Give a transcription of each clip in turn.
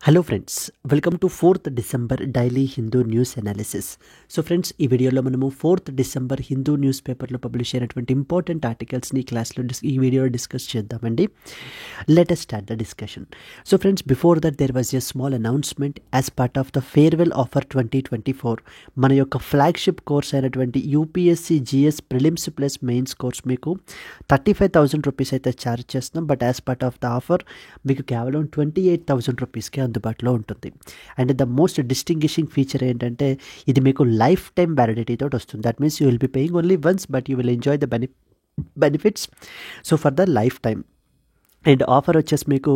Hello friends, welcome to 4th December daily Hindu news analysis. So friends, ఈ వీడియోలో మనము 4th December Hindu news పేపర్లో publish అయినటువంటి ఇంపార్టెంట్ ఆర్టికల్స్ని ఈ వీడియోలో డిస్కస్ చేద్దామండి. Let us start the discussion. So friends, before that there was a small announcement as part of the farewell offer 2024. మన యొక్క ఫ్లాగ్షిప్ కోర్స్ అయినటువంటి UPSC GS prelims plus mains course మీకు 35,000 rupees అయితే charge చేస్తున్నాం. But as part of the offer మీకు కేవలం 28,000 రూపీస్కే అందుబాటులో ఉంటుంది. And the most distinguishing feature ఏంటంటే ఇది మీకు లైఫ్ టైం వ్యాలిడిటీ తోటి వస్తుంది. That means you will be paying only once but you will enjoy the benefits so for the life time. And offer వచ్చేసి మీకు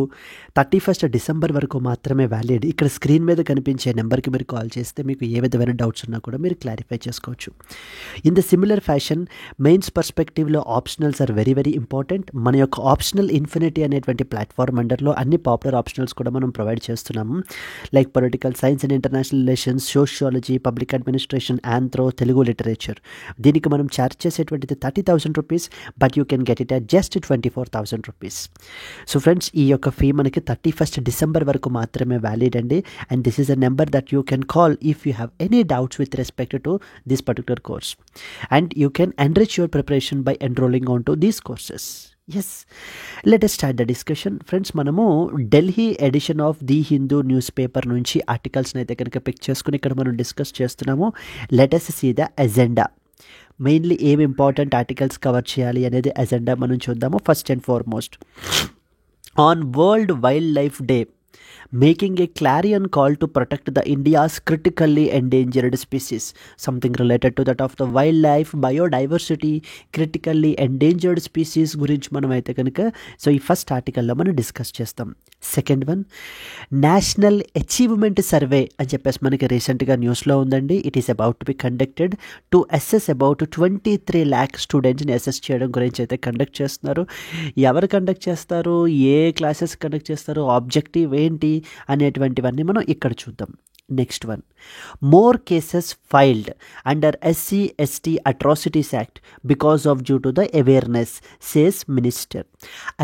31st డిసెంబర్ వరకు మాత్రమే valid. ఇక్కడ స్క్రీన్ మీద కనిపించే నెంబర్కి మీరు కాల్ చేస్తే మీకు ఏ విధమైన డౌట్స్ ఉన్నా కూడా మీరు క్లారిఫై చేసుకోవచ్చు. In the similar fashion mains పర్స్పెక్టివ్లో optionals are very very important. మన యొక్క ఆప్షనల్ ఇన్ఫినిటీ అనేటువంటి ప్లాట్ఫామ్ అండర్లో అన్ని పాపులర్ ఆప్షనల్స్ కూడా మనం ప్రొవైడ్ చేస్తున్నాము. Like political science and international relations, sociology, public administration, anthro, Telugu literature. దీనికి మనం ఛార్జ్ చేసేటువంటిది 30,000 rupees, but you can get it at just 24,000 rupees. So friends, ఈ యొక్క ఫీ మనకి 31st డిసెంబర్ వరకు మాత్రమే వ్యాలిడ్ అండి. And this is a number that you can call if you have any doubts with respect to this particular course. And you can enrich your preparation by enrolling on to these courses. Yes, let us start the discussion. Friends, మనము Delhi edition of the Hindu news paper నుంచి ఆర్టికల్స్ని అయితే కనుక pick చేసుకుని ఇక్కడ మనం discuss చేస్తున్నాము. Let us see the agenda. Mainly ఏం ఇంపార్టెంట్ ఆర్టికల్స్ కవర్ చేయాలి అనేది అజెండా మనం చూద్దాము. First and foremost, on world wild life day making a clarion call to protect the India's critically endangered species. Something related to that of the wildlife, biodiversity, critically endangered species గురించి మనం అయితే కనుక so ఈ first ఆర్టికల్లో మనం discuss చేస్తాం. Second one, national achievement survey అని చెప్పేసి మనకి రీసెంట్గా న్యూస్లో ఉందండి. It is about to be conducted to assess about 23 lakh స్టూడెంట్స్ని అసెస్ చేయడం గురించి అయితే కండక్ట్ చేస్తున్నారు. ఎవరు కండక్ట్ చేస్తారు, ఏ క్లాసెస్ కండక్ట్ చేస్తారు, ఆబ్జెక్టివ్ ఏంటి అనేటువంటివన్నీ మనం ఇక్కడ చూద్దాం. Next one, more cases filed under SC/ST atrocities act because of due to the awareness, says minister.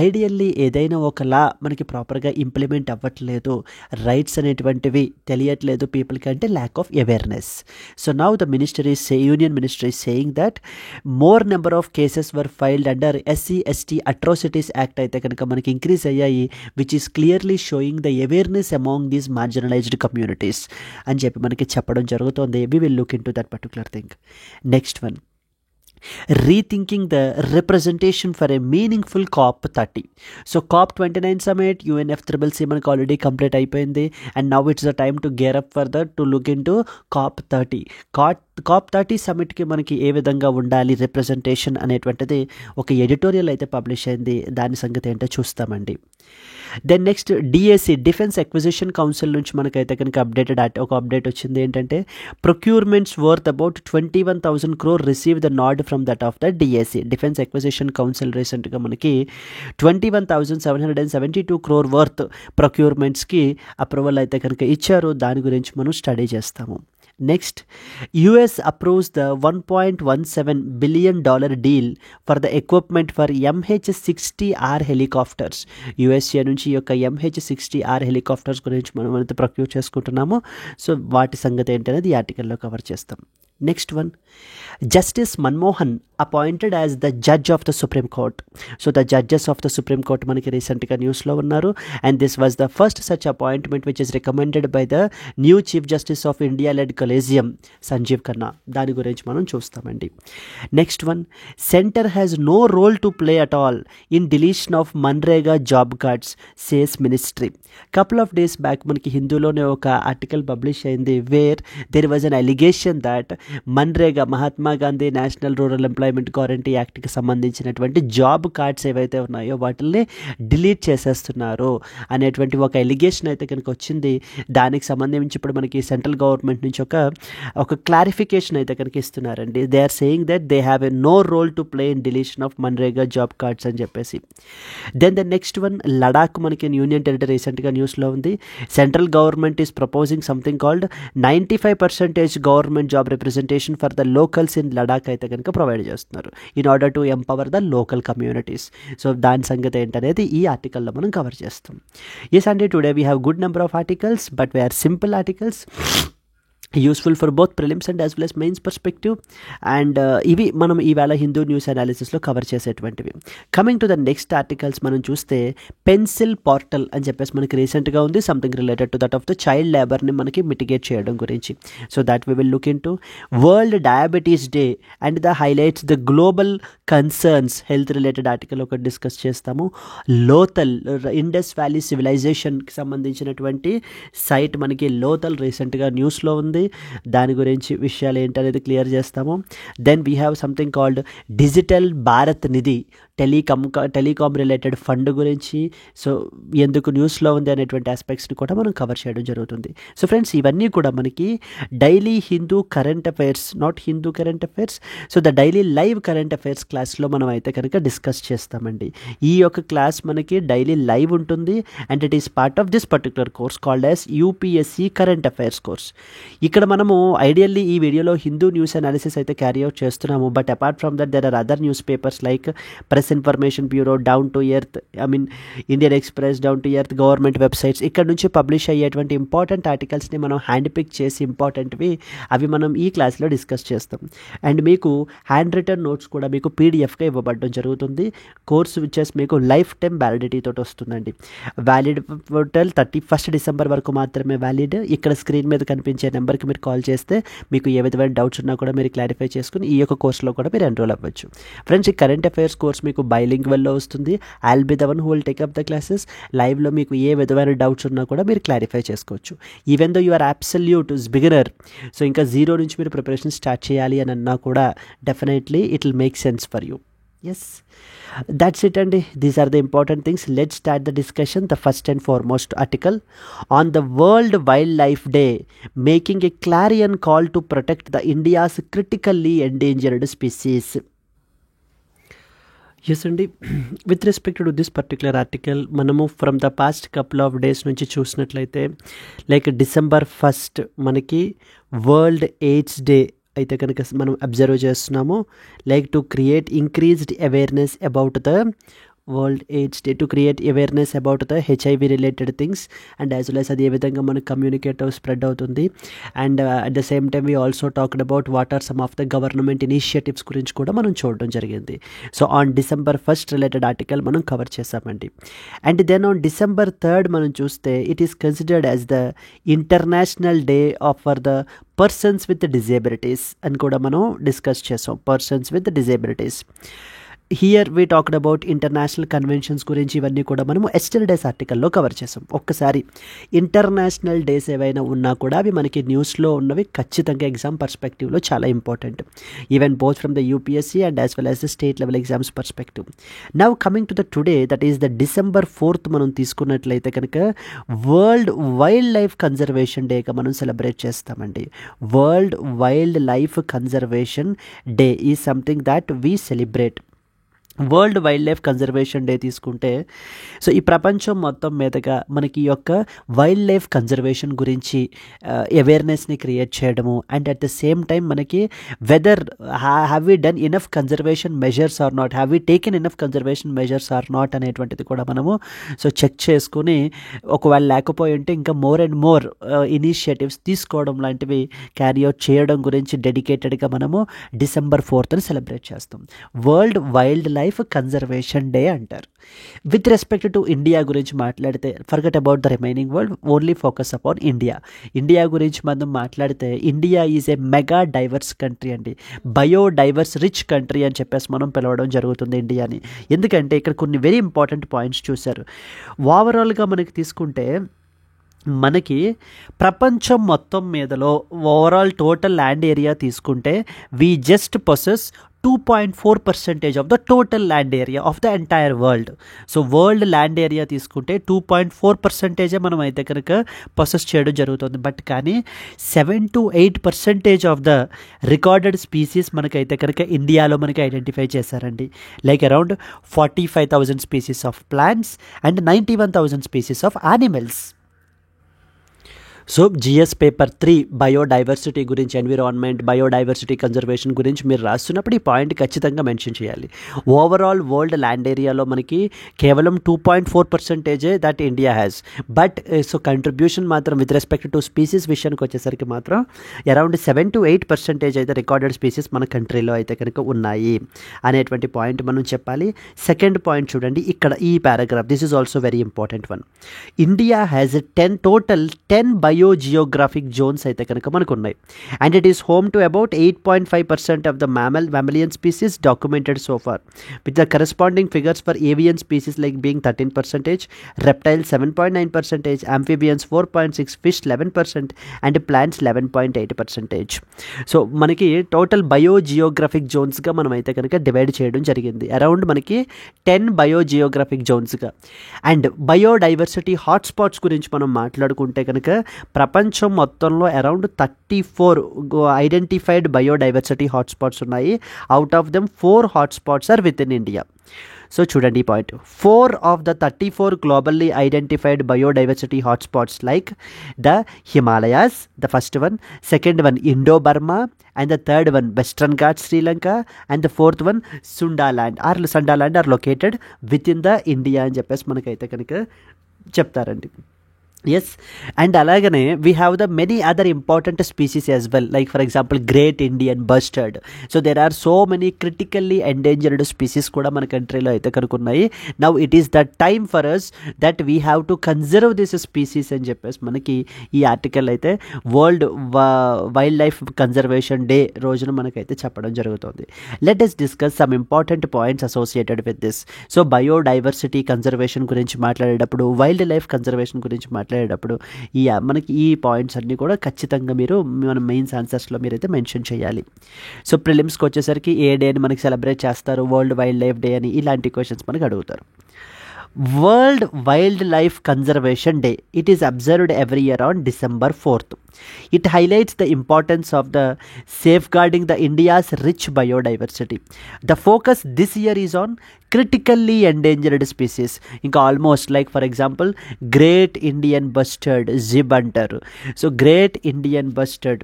Ideally ఏదైనా ఒక లా మనకి ప్రాపర్గా ఇంప్లిమెంట్ అవ్వట్లేదు, రైట్స్ అనేటువంటివి తెలియట్లేదు పీపుల్కి అంటే lack of awareness. So now the union minister is saying that more number of cases were filed under SC/ST atrocities act అయితే కనుక మనకి ఇంక్రీజ్ అయ్యాయి, which is clearly showing the awareness among these marginalised communities అని చెప్పి మనకి చెప్పడం జరుగుతుంది. We will look into that particular thing. Next one, rethinking the representation for a meaningful COP30. So COP29 summit, UNFCCC మనకు already complete అయిపోయింది. And now it's the time to gear up for that to look in to COP30. COP30 సమ్మిట్కి మనకి ఏ విధంగా ఉండాలి representation అనేటువంటిది ఒక editorial అయితే publish అయింది. దాని సంగతి ఏంటో చూస్తామండి. Then next, DAC defence acquisition council నుంచి మనకైతే కనుక ఒక అప్డేట్ వచ్చింది. ఏంటంటే procurements worth about 21,000 crore receive the nod from that of the DAC defence acquisition council. రీసెంట్గా మనకి 21,772 crore వర్త్ ప్రొక్యూర్మెంట్స్కి అప్రూవల్ అయితే కనుక ఇచ్చారు. దాని గురించి మనం స్టడీ చేస్తాము. Next, US approves the $1.17 billion deal for the equipment for MH-60R helicopters. USA నుంచి ఈ యొక్క MH-60R హెలికాప్టర్స్ గురించి మనం అయితే ప్రొక్యూర్ చేసుకుంటున్నాము. సో వాటి సంగతి ఏంటనేది ఈ ఆర్టికల్లో కవర్ చేస్తాం. Next one, justice Manmohan appointed as the judge of the supreme court. So the judges of the supreme court మనకి రీసెంట్గా న్యూస్లో ఉన్నారు. And this was the first such appointment which is recommended by the new chief justice of India led collegium Sanjiv Khanna. దాని గురించి మనం చూస్తామండి. Next one, centre has no role to play at all in deletion of MNREGA job cards, says ministry. Couple of days back మనకి హిందూలోనే ఒక article publish అయింది where there was an allegation that MNREGA, Mahatma Gandhi national rural employment guarantee యాక్ట్కి సంబంధించినటువంటి job cards ఏవైతే ఉన్నాయో వాటిల్ని delete చేసేస్తున్నారు అనేటువంటి ఒక ఎలిగేషన్ అయితే కనుక వచ్చింది. దానికి సంబంధించి ఇప్పుడు మనకి సెంట్రల్ గవర్నమెంట్ నుంచి ఒక క్లారిఫికేషన్ అయితే కనుక ఇస్తున్నారండి. They are saying that they have a no role to play in deletion of MNREGA job cards అని చెప్పేసి. Then the next one, Ladakh మనకి యూనియన్ టెరిటరీ రీసెంట్గా న్యూస్లో ఉంది. Central government is proposing something called 95% government job representation representation for the locals in Ladakh అయితే కనుక provide చేస్తున్నారు in order to empower the local communities. So దాని సంగతి ఏంటనేది ఈ ఆర్టికల్లో మనం కవర్ చేస్తాం. ఎస్ అండి, today we have good number of articles, but we are simple articles, useful for both prelims and as well as mains perspective. And ఇవి మనం ఈవేళ హిందూ న్యూస్ అనాలిసిస్లో కవర్ చేసేటువంటివి. Coming to the next articles మనం చూస్తే pencil portal అని చెప్పేసి మనకి రీసెంట్గా ఉంది, something related to that of the child లేబర్ని మనకి మిటిగేట్ చేయడం గురించి. So that we will look into world diabetes day and the highlights the global concerns health related article ఒకటి డిస్కస్ చేస్తాము. లోతల్ ఇండస్ వ్యాలీ సివిలైజేషన్కి సంబంధించినటువంటి సైట్ మనకి లోతల్ రీసెంట్గా న్యూస్లో ఉంది, దాని గురించి విషయాలు ఏంటనేది క్లియర్ చేస్తాము. Then we have something called digital Bharat Nidhi, telecom related fund గురించి, సో ఎందుకు న్యూస్లో ఉంది అనేటువంటి ఆస్పెక్ట్స్ని కూడా మనం కవర్ చేయడం జరుగుతుంది. సో ఫ్రెండ్స్, ఇవన్నీ కూడా మనకి daily Hindu current affairs, not Hindu current affairs, so the daily live current affairs క్లాస్లో మనం అయితే కనుక డిస్కస్ చేస్తామండి. ఈ యొక్క క్లాస్ మనకి డైలీ లైవ్ ఉంటుంది and it is part of this particular course called as UPSC current affairs course. ఇక్కడ మనము ఐడియల్లీ ఈ వీడియోలో హిందూ న్యూస్ అనాలిసిస్ అయితే క్యారీ అవుట్ చేస్తున్నాము, but apart from that there are other newspapers like press information bureau, down to earth, Indian express, down to earth, government websites, ఇక్కడ నుంచి publish అయ్యేటువంటి important ఆర్టికల్స్ని మనం హ్యాండ్ పిక్ చేసి ఇంపార్టెంట్వి అవి మనం ఈ క్లాస్లో డిస్కస్ చేస్తాం. అండ్ మీకు హ్యాండ్ రిటర్న్ నోట్స్ కూడా మీకు పీడిఎఫ్గా ఇవ్వబడడం జరుగుతుంది. కోర్సు వచ్చేసి మీకు లైఫ్ టైం వ్యాలిడిటీ తోటి వస్తుందండి. వ్యాలిడ్ టోటల్ 31 డిసెంబర్ వరకు మాత్రమే వ్యాలిడ్. ఇక్కడ స్క్రీన్ మీద కనిపించే నెంబర్కి మీరు కాల్ చేస్తే మీకు ఏ విధమైన డౌట్స్ ఉన్నా కూడా మీరు క్లారిఫై చేసుకుని ఈ యొక్క కోర్సులో కూడా మీరు ఎన్రోల్ అవ్వచ్చు. ఫ్రెండ్స్, ఈ కరెంట్ అఫైర్స్ కోర్స్ మీకు బైలింగ్వల్లో వస్తుంది. I'll be the one who will take up the classes. లైవ్లో మీకు ఏ విధమైన డౌట్స్ ఉన్నా కూడా మీరు క్లారిఫై చేసుకోవచ్చు. Even though you are absolute beginner, so ఇంకా జీరో నుంచి మీరు ప్రిపరేషన్ స్టార్ట్ చేయాలి అని అన్నా కూడా definitely it will make sense for you. Yes, that's it and these are the important things. Let's start the discussion. The first and foremost article on the World Wildlife Day, making a clarion call to protect the India's critically endangered species. Yes అండి, with respect to this particular article మనము from the past couple of days నుంచి చూసినట్లయితే like December 1st మనకి world AIDS day అయితే కనుక మనం observe చేస్తున్నాము. Like to create increased awareness about the world AIDS day, to create awareness about the HIV related things and as well as అది ఏ విధంగా మనకు కమ్యూనికేట్ స్ప్రెడ్ అవుతుంది. And at the same time we also talked about what are some of the government initiatives గురించి కూడా మనం చూడడం జరిగింది. So on December 1st related article మనం కవర్ చేసామండి. And then on December 3rd మనం చూస్తే it is considered as the international day of for the persons with disabilities అని కూడా మనం డిస్కస్ చేసాం. Persons with disabilities, here we talked about international conventions గురించి, ఇవన్నీ కూడా మనము ఎస్టర్డేస్ ఆర్టికల్లో కవర్ చేసాం. ఒక్కసారి ఇంటర్నేషనల్ డేస్ ఏవైనా ఉన్నా కూడా అవి మనకి న్యూస్లో ఉన్నవి ఖచ్చితంగా ఎగ్జామ్ పర్స్పెక్టివ్లో చాలా important, even both from the UPSC and as well as the state level exams perspective. Now coming to the today, that is the December 4th మనం తీసుకున్నట్లయితే కనుక వరల్డ్ వైల్డ్ లైఫ్ కన్జర్వేషన్ డేగా మనం సెలబ్రేట్ చేస్తామండి. World wild life conservation day is something that we celebrate. World wild life conservation day తీసుకుంటే, so ఈ ప్రపంచం మొత్తం మీదగా మనకి ఈ యొక్క వైల్డ్ లైఫ్ కన్జర్వేషన్ గురించి అవేర్నెస్ని క్రియేట్ చేయడము and at the same time మనకి whether have we done enough conservation measures or not, have we taken enough conservation measures or not అనేటువంటిది కూడా మనము సో చెక్ చేసుకుని, ఒకవేళ లేకపోయి ఉంటే ఇంకా మోర్ అండ్ మోర్ ఇనిషియేటివ్స్ తీసుకోవడం లాంటివి క్యారీ అవుట్ చేయడం గురించి డెడికేటెడ్గా మనము December 4th సెలబ్రేట్ చేస్తాం. World wild life conservation day అంటారు. విత్ రెస్పెక్ట్ టు ఇండియా గురించి మాట్లాడితే, forget about the remaining world, only focus upon India. India గురించి మనం మాట్లాడితే India is a mega divorce country అండి, బయోడైవర్స్ రిచ్ కంట్రీ అని చెప్పేసి మనం పిలవడం జరుగుతుంది ఇండియాని. ఎందుకంటే ఇక్కడ కొన్ని వెరీ ఇంపార్టెంట్ పాయింట్స్ చూశారు. ఓవరాల్గా మనకి తీసుకుంటే మనకి ప్రపంచం మొత్తం మీదలో ఓవరాల్ టోటల్ ల్యాండ్ ఏరియా తీసుకుంటే we just possess 2.4% of the total land area of the entire world. So world land area తీసుకుంటే 2.4% మనం అయితే కనుక పొసెస్ చేయడం జరుగుతుంది. బట్ కానీ 7 to 8% of the recorded species మనకైతే కనుక ఇండియాలో మనకి ఐడెంటిఫై చేశారండి. Like around 45,000 species of plants and 91,000 species of animals. So GS paper 3 biodiversity గురించి, ఎన్విరాన్మెంట్, బయోడైవర్సిటీ కన్జర్వేషన్ గురించి మీరు రాస్తున్నప్పుడు ఈ పాయింట్ ఖచ్చితంగా మెన్షన్ చేయాలి. ఓవరాల్ వరల్డ్ ల్యాండ్ ఏరియాలో మనకి కేవలం 2.4% that India has. But so contribution మాత్రం విత్ రెస్పెక్ట్ టు స్పీసీస్ విషయానికి వచ్చేసరికి మాత్రం అరౌండ్ 7 to 8% అయితే రికార్డెడ్ స్పీసీస్ మన కంట్రీలో అయితే కనుక ఉన్నాయి అనేటువంటి పాయింట్ మనం చెప్పాలి. సెకండ్ పాయింట్ చూడండి ఇక్కడ ఈ paragraph, this is also very important one. India has total 10 biogeographic zones అయితే కనుక మనకు ఉన్నాయి. And it is home to about 8.5% of the mammalian species documented so far, with the corresponding figures for avian species like being 13%, reptiles 7.9%, amphibians 4.6%, fish 11%, and plants 11.8%. So మనకి total biogeographic జోన్స్గా మనం అయితే కనుక divide చేయడం జరిగింది. Around మనకి 10 biogeographic జోన్స్గా. And biodiversity hotspots గురించి మనం మాట్లాడుకుంటే కనుక ప్రపంచం మొత్తంలో అరౌండ్ 34 ఐడెంటిఫైడ్ బయోడైవర్సిటీ హాట్స్పాట్స్ ఉన్నాయి. Out of them 4 hotspots are within India. So చూడండి ఈ point, 4 of the 34 globally identified biodiversity hotspots like the Himalayas, the first one, second one Indo Burma, and the third one Western Ghats Sri Lanka, and the fourth one Sundaland are located within the India అని చెప్పేసి మనకైతే కనుక చెప్తారండి. Yes, and అలాగనే we have the many other important species as well, like for example great Indian bustard. So there are so many critically endangered species కూడా మన కంట్రీలో అయితే కనుక్కున్నాయి. Now it is the time for us that we have to conserve this species అని చెప్పేసి మనకి ఈ article అయితే world wild life conservation day రోజున మనకైతే చెప్పడం జరుగుతుంది. Let us discuss some important points associated with this. So biodiversity conservation గురించి మాట్లాడేటప్పుడు, వైల్డ్ లైఫ్ కన్జర్వేషన్ గురించి మాట్లాడేటప్పుడు మనకి ఈ పాయింట్స్ అన్నీ కూడా ఖచ్చితంగా మీరు మన మెయిన్స్ ఆన్సర్స్లో మీరైతే మెన్షన్ చేయాలి. సో ప్రిలిమ్స్కి వచ్చేసరికి ఏ డేని మనకి సెలబ్రేట్ చేస్తారు, వరల్డ్ వైల్డ్ లైఫ్ డే అని, ఇలాంటి క్వశ్చన్స్ మనకు అడుగుతారు. World Wildlife Conservation Day. It is observed every year on December 4th. It highlights the importance of the safeguarding the India's rich biodiversity. The focus this year is on critically endangered species. Inka almost like for example Great Indian Bustard, zib antaru. So Great Indian Bustard,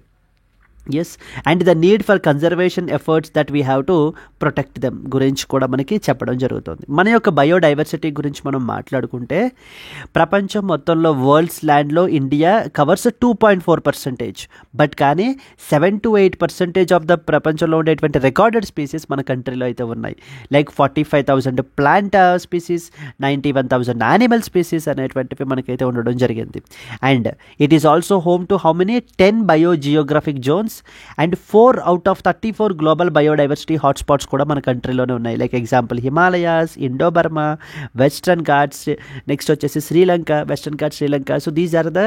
yes, and the need for conservation efforts that we have to protect them గురించి కూడా మనకి చెప్పడం జరుగుతుంది. మన యొక్క biodiversity గురించి మనం మాట్లాడుకుంటే ప్రపంచం మొత్తంలో వరల్డ్స్ ల్యాండ్లో ఇండియా కవర్స్ 2.4%, బట్ కానీ 7 to 8% ఆఫ్ ద ప్రపంచంలో ఉండేటువంటి రికార్డెడ్ స్పీసీస్ మన కంట్రీలో అయితే ఉన్నాయి. Like 45,000 plant species, 91,000 animal species అనేటువంటివి మనకైతే ఉండడం జరిగింది. And it is also home to how many 10 biogeographic zones and 4 out of 34 global biodiversity hotspots కూడా మన కంట్రీలోనే ఉన్నాయి. Like example Himalayas, Indo Burma, western Ghats, next వచ్చేసి Sri Lanka, western Ghats Sri Lanka. So these are the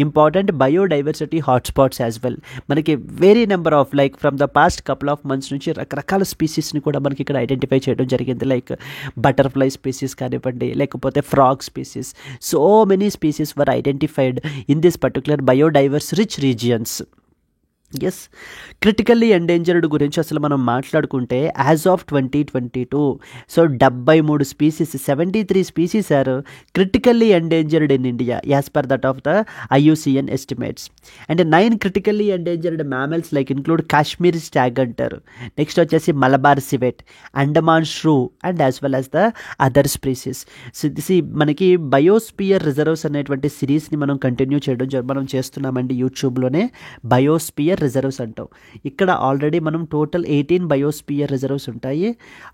important biodiversity hotspots as well. మనకి very number of like from the past couple of months నుంచి రకరకాల స్పీసీస్ని కూడా మనకి ఇక్కడ ఐడెంటిఫై చేయడం జరిగింది. లైక్ బటర్ఫ్లై స్పీసీస్ కానివ్వండి, లేకపోతే frog species. So many species were identified in this particular biodiverse rich regions. Yes, critically endangered గురించి అసలు మనం మాట్లాడుకుంటే as of 2022 so 73 species, 73 species are critically endangered in India as per that of the IUCN estimates. And 9 critically endangered mammals like include Kashmir stag అంటారు, next వచ్చేసి Malabar civet, Andaman shrew, and as well as the other species. So this మనకి biosphere reserves అనేటువంటి సిరీస్ని మనం continue చేయడం మనం చేస్తున్నామండి యూట్యూబ్లోనే. Biosphere reserves అంటాం. ఇక్కడ ఆల్రెడీ మనం టోటల్ 18 బయోస్పియర్ రిజర్వ్స్ ఉంటాయి.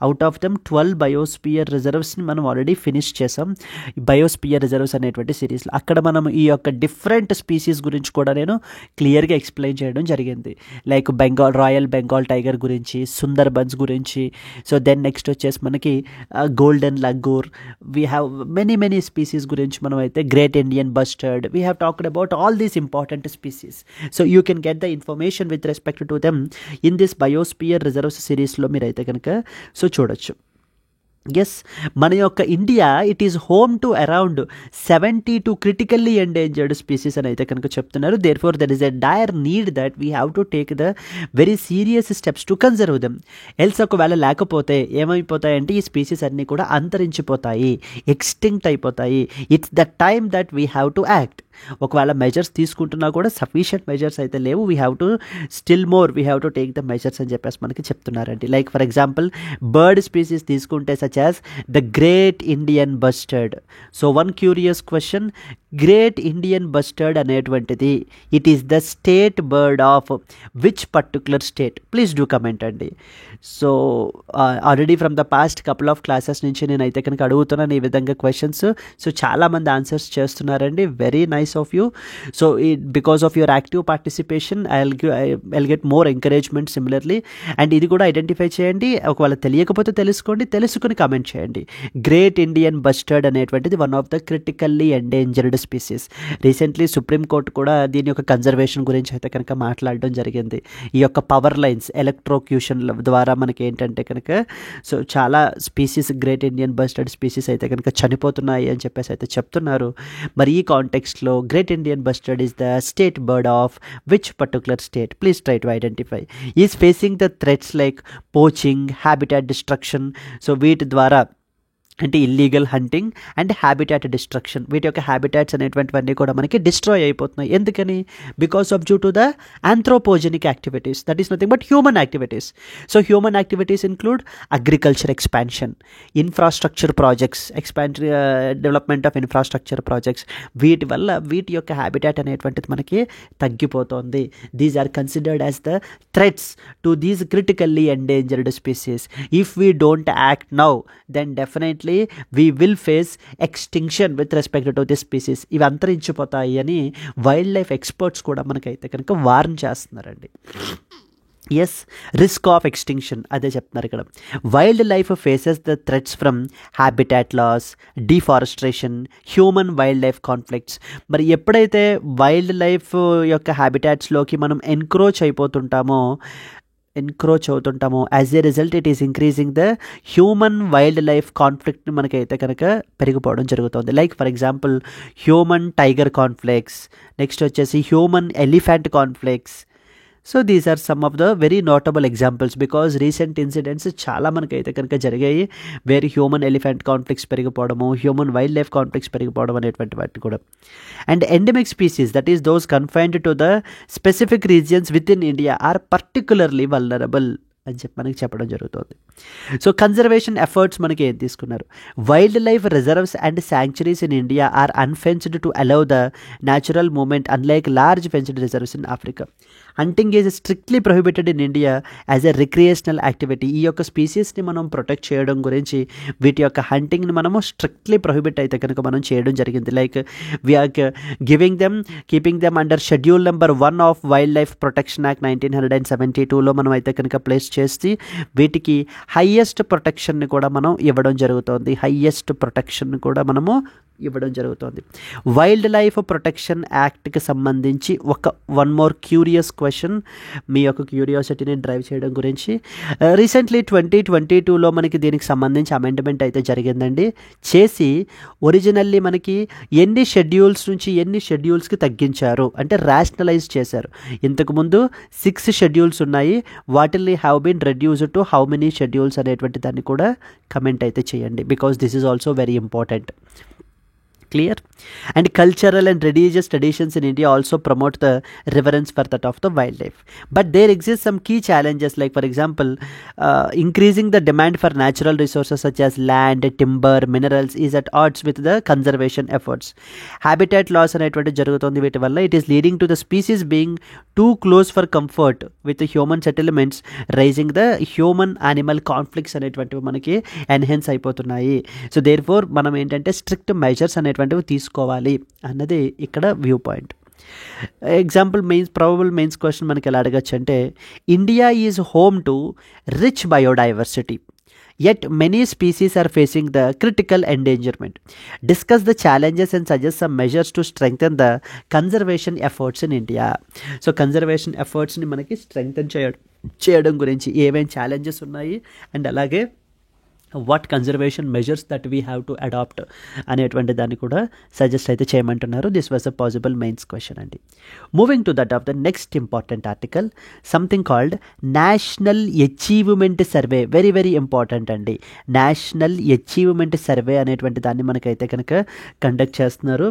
అవుట్ ఆఫ్ దెమ్ 12 బయోస్పియర్ రిజర్వ్స్ని మనం ఆల్రెడీ ఫినిష్ చేసాం బయోస్పియర్ రిజర్వ్స్ అనేటువంటి సిరీస్లో. అక్కడ మనం ఈ యొక్క డిఫరెంట్ స్పీసీస్ గురించి కూడా నేను క్లియర్గా ఎక్స్ప్లెయిన్ చేయడం జరిగింది. లైక్ రాయల్ బెంగాల్ టైగర్ గురించి, సుందర్బన్స్ గురించి. సో దెన్ నెక్స్ట్ వచ్చేసి మనకి golden langur, we have many species గురించి మనం అయితే great Indian bustard, we have talked about all these important species. So you can get the information with respect to them in this biosphere reserves సిరీస్లో మీరైతే కనుక so చూడొచ్చు. Yes, మన యొక్క India it is home to around 72 critically endangered species అని అయితే కనుక చెప్తున్నారు. Therefore there is a dire need that we have to take the very serious steps to conserve them. Else ఒకవేళ లేకపోతే ఏమైపోతాయంటే ఈ స్పీసీస్ అన్నీ కూడా అంతరించిపోతాయి, ఎక్స్టింక్ట్ అయిపోతాయి. It's the time that we have to act. ఒకవేళ మెజర్స్ తీసుకుంటున్నా కూడా సఫిషియంట్ మెజర్స్ అయితే లేవు, we have to we have to take the measures అని చెప్పేసి మనకి చెప్తున్నారండి. Like for example bird species తీసుకుంటే such as the great Indian bustard. So one curious question, great Indian bustard అనేటువంటిది it is the state bird of which particular state? Please do comment అండి. So already from the past couple of classes నుంచి నేనైతే కనుక అడుగుతున్నాను ఈ విధంగా questions. So చాలామంది answers చేస్తున్నారండి, very nice of you. So because of your active participation I'll get more encouragement similarly. And ఇది కూడా ఐడెంటిఫై చేయండి, ఒకవేళ తెలియకపోతే తెలుసుకోండి, తెలుసుకుని కామెంట్ చేయండి. గ్రేట్ ఇండియన్ బస్టర్డ్ అనేటువంటిది one of the critically endangered species. Recently supreme court కూడా దీని యొక్క కన్జర్వేషన్ గురించి అయితే కనుక మాట్లాడడం జరిగింది. ఈ యొక్క పవర్ లైన్స్ ఎలక్ట్రోక్యూషన్ ద్వారా మనకి ఏంటంటే కనుక సో చాలా species great Indian bustard species అయితే కనుక చనిపోతున్నాయి అని చెప్పేసి అయితే చెప్తున్నారు. మరి ఈ కాంటెక్స్ట్లో great Indian bustard is the state bird of which particular state? Please try to identify. Is facing the threats like poaching, habitat destruction. So వీటి ద్వారా అంటే illegal hunting and habitat destruction, వీటి యొక్క హ్యాబిటాట్స్ అనేటువంటివన్నీ కూడా మనకి డిస్ట్రాయ్ అయిపోతున్నాయి. ఎందుకని? Because of due to the anthropogenic activities, that is nothing but human activities. So human activities include agriculture expansion, infrastructure projects, development of infrastructure projects. వీటి వల్ల వీటి యొక్క హ్యాబిటాట్ అనేటువంటిది మనకి తగ్గిపోతుంది. These are considered as the threats to these critically endangered species. If we don't act now then definitely we will face extinction with respect to this species. ఇవి అంతరించిపోతాయి అని wild life experts కూడా మనకైతే కనుక warn చేస్తున్నారండి. Yes, risk of extinction అదే చెప్తున్నారు ఇక్కడ. Wildlife faces the threats from habitat loss, deforestation, human wildlife conflicts. మరి ఎప్పుడైతే వైల్డ్ లైఫ్ యొక్క హ్యాబిటాట్స్లోకి మనం ఎన్క్రోచ్ అవుతుంటామో as a result it is increasing the human wildlife కాన్ఫ్లిక్ట్ని మనకైతే కనుక పెరిగిపోవడం జరుగుతుంది. Like for example human tiger conflicts, next వచ్చేసి human elephant conflicts. So these are some of the very notable examples because recent incidents చాలా మనకైతే కనుక జరిగాయి వేర్ హ్యూమన్ ఎలిఫెంట్ కాన్ఫ్లిక్ట్స్ పెరిగిపోవడము, హ్యూమన్ వైల్డ్ లైఫ్ కాన్ఫ్లిక్ట్స్ పెరిగిపోవడం అనేటువంటి వాటిని కూడా. And endemic species that is those confined to the specific regions within India are particularly vulnerable అని చెప్పి మనకి చెప్పడం జరుగుతుంది. సో కన్జర్వేషన్ ఎఫర్ట్స్ మనకి ఏం తీసుకున్నారు? Wildlife reserves and sanctuaries in India are unfenced to allow the natural movement unlike large fenced reserves in Africa. Hunting is strictly prohibited in India as a recreational activity. ఈ యొక్క స్పీసీస్ని మనం protect చేయడం గురించి వీటి యొక్క హంటింగ్ని మనము strictly prohibit అయితే కనుక మనం చేయడం జరిగింది. Like we're keeping them under schedule number 1 of wildlife protection act 1972లో మనం అయితే కనుక ప్లేస్ చేసి వీటికి హైయెస్ట్ ప్రొటెక్షన్ని కూడా మనం ఇవ్వడం జరుగుతుంది. వైల్డ్ లైఫ్ ప్రొటెక్షన్ యాక్ట్కి సంబంధించి వన్ మోర్ క్యూరియస్ క్వశ్చన్ మీ యొక్క క్యూరియాసిటీని డ్రైవ్ చేయడం గురించి. రీసెంట్లీ 2022లో మనకి దీనికి సంబంధించి అమెండ్మెంట్ అయితే జరిగిందండి. చేసి ఒరిజినల్లీ మనకి ఎన్ని షెడ్యూల్స్ నుంచి ఎన్ని షెడ్యూల్స్కి తగ్గించారు అంటే రేషనలైజ్ చేశారు. ఇంతకుముందు 6 షెడ్యూల్స్ ఉన్నాయి, వాటిని have been reduced to how many schedules అనేటువంటి దాన్ని కూడా కమెంట్ అయితే చేయండి because this is also very important. Clear? And cultural and religious traditions in India also promote the reverence for that of the wildlife. But there exist some key challenges like for example increasing the demand for natural resources such as land, timber, minerals is at odds with the conservation efforts. Habitat loss అనేటువంటి జరుగుతుంది వీటి వల్ల. It is leading to the species being too close for comfort with the human settlements, raising the human animal conflicts అనేటువంటివి మనకి enhance అయిపోతున్నాయి. So therefore మనం ఏంటంటే strict measures అనేటువంటివి తీసుకోవాలి అన్నది ఇక్కడ view point. Example probable mains question మనకి ఎలా అడగచ్చు అంటే India is home to rich biodiversity yet many species are facing the critical endangerment. Discuss the challenges and suggest some measures to strengthen the conservation efforts in India. So conservation efforts ni manaki strengthen చేయడం గురించి ఏమేం challenges ఉన్నాయి and అలాగే what conservation measures that we have to adapt అనేటువంటి దాన్ని కూడా suggest అయితే చేయమంటున్నారు. This was a possible mains question అండి. Moving to that of the next important article something called national achievement survey. Very very important అండి. National achievement survey అనేటువంటి దాన్ని మనకైతే కనుక కండక్ట్ చేస్తున్నారు.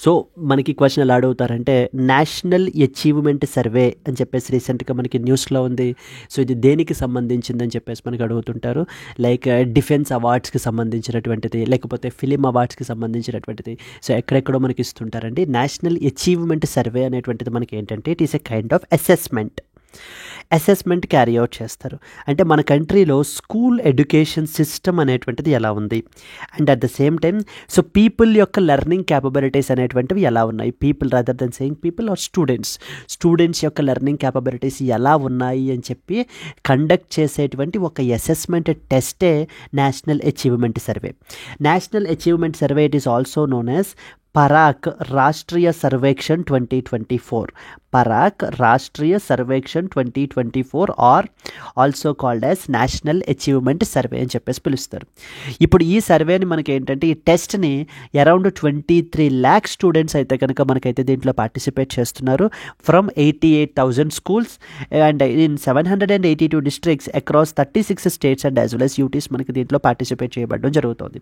సో మనకి క్వశ్చన్ ఎలా అడుగుతారంటే నేషనల్ అచీవ్మెంట్ సర్వే అని చెప్పేసి రీసెంట్గా మనకి న్యూస్లో ఉంది. సో ఇది దేనికి సంబంధించిందని చెప్పేసి మనకి అడుగుతుంటారు. లైక్ డిఫెన్స్ అవార్డ్స్కి సంబంధించినటువంటిది, లేకపోతే ఫిలిం అవార్డ్స్కి సంబంధించినటువంటిది. సో ఎక్కడెక్కడో మనకి ఇస్తుంటారండి. నేషనల్ అచీవ్మెంట్ సర్వే అనేటువంటిది మనకి ఏంటంటే it is a kind of assessment carry out చేస్తారు. అంటే మన కంట్రీలో స్కూల్ ఎడ్యుకేషన్ సిస్టమ్ అనేటువంటిది ఎలా ఉంది, and at the same time so people యొక్క లెర్నింగ్ క్యాపబిలిటీస్ అనేటువంటివి ఎలా ఉన్నాయి. People rather than saying people are students యొక్క లెర్నింగ్ క్యాపబిలిటీస్ ఎలా ఉన్నాయి అని చెప్పి కండక్ట్ చేసేటువంటి ఒక అసెస్మెంట్ టెస్టే national achievement survey. It is also known as Parakh Rashtriya Sarvekshan 2024. Parakh Rashtriya Sarvekshan 2024 are also called as national achievement survey అని చెప్పేసి పిలుస్తారు. ఇప్పుడు ఈ సర్వేని మనకి ఏంటంటే ఈ టెస్ట్ని అరౌండ్ 23 lakh స్టూడెంట్స్ అయితే కనుక మనకైతే దీంట్లో పార్టిసిపేట్ చేస్తున్నారు from 88,000 schools and in 782 districts across 36 states and as well as UTs మనకి దీంట్లో పార్టిసిపేట్ చేయబడడం జరుగుతుంది.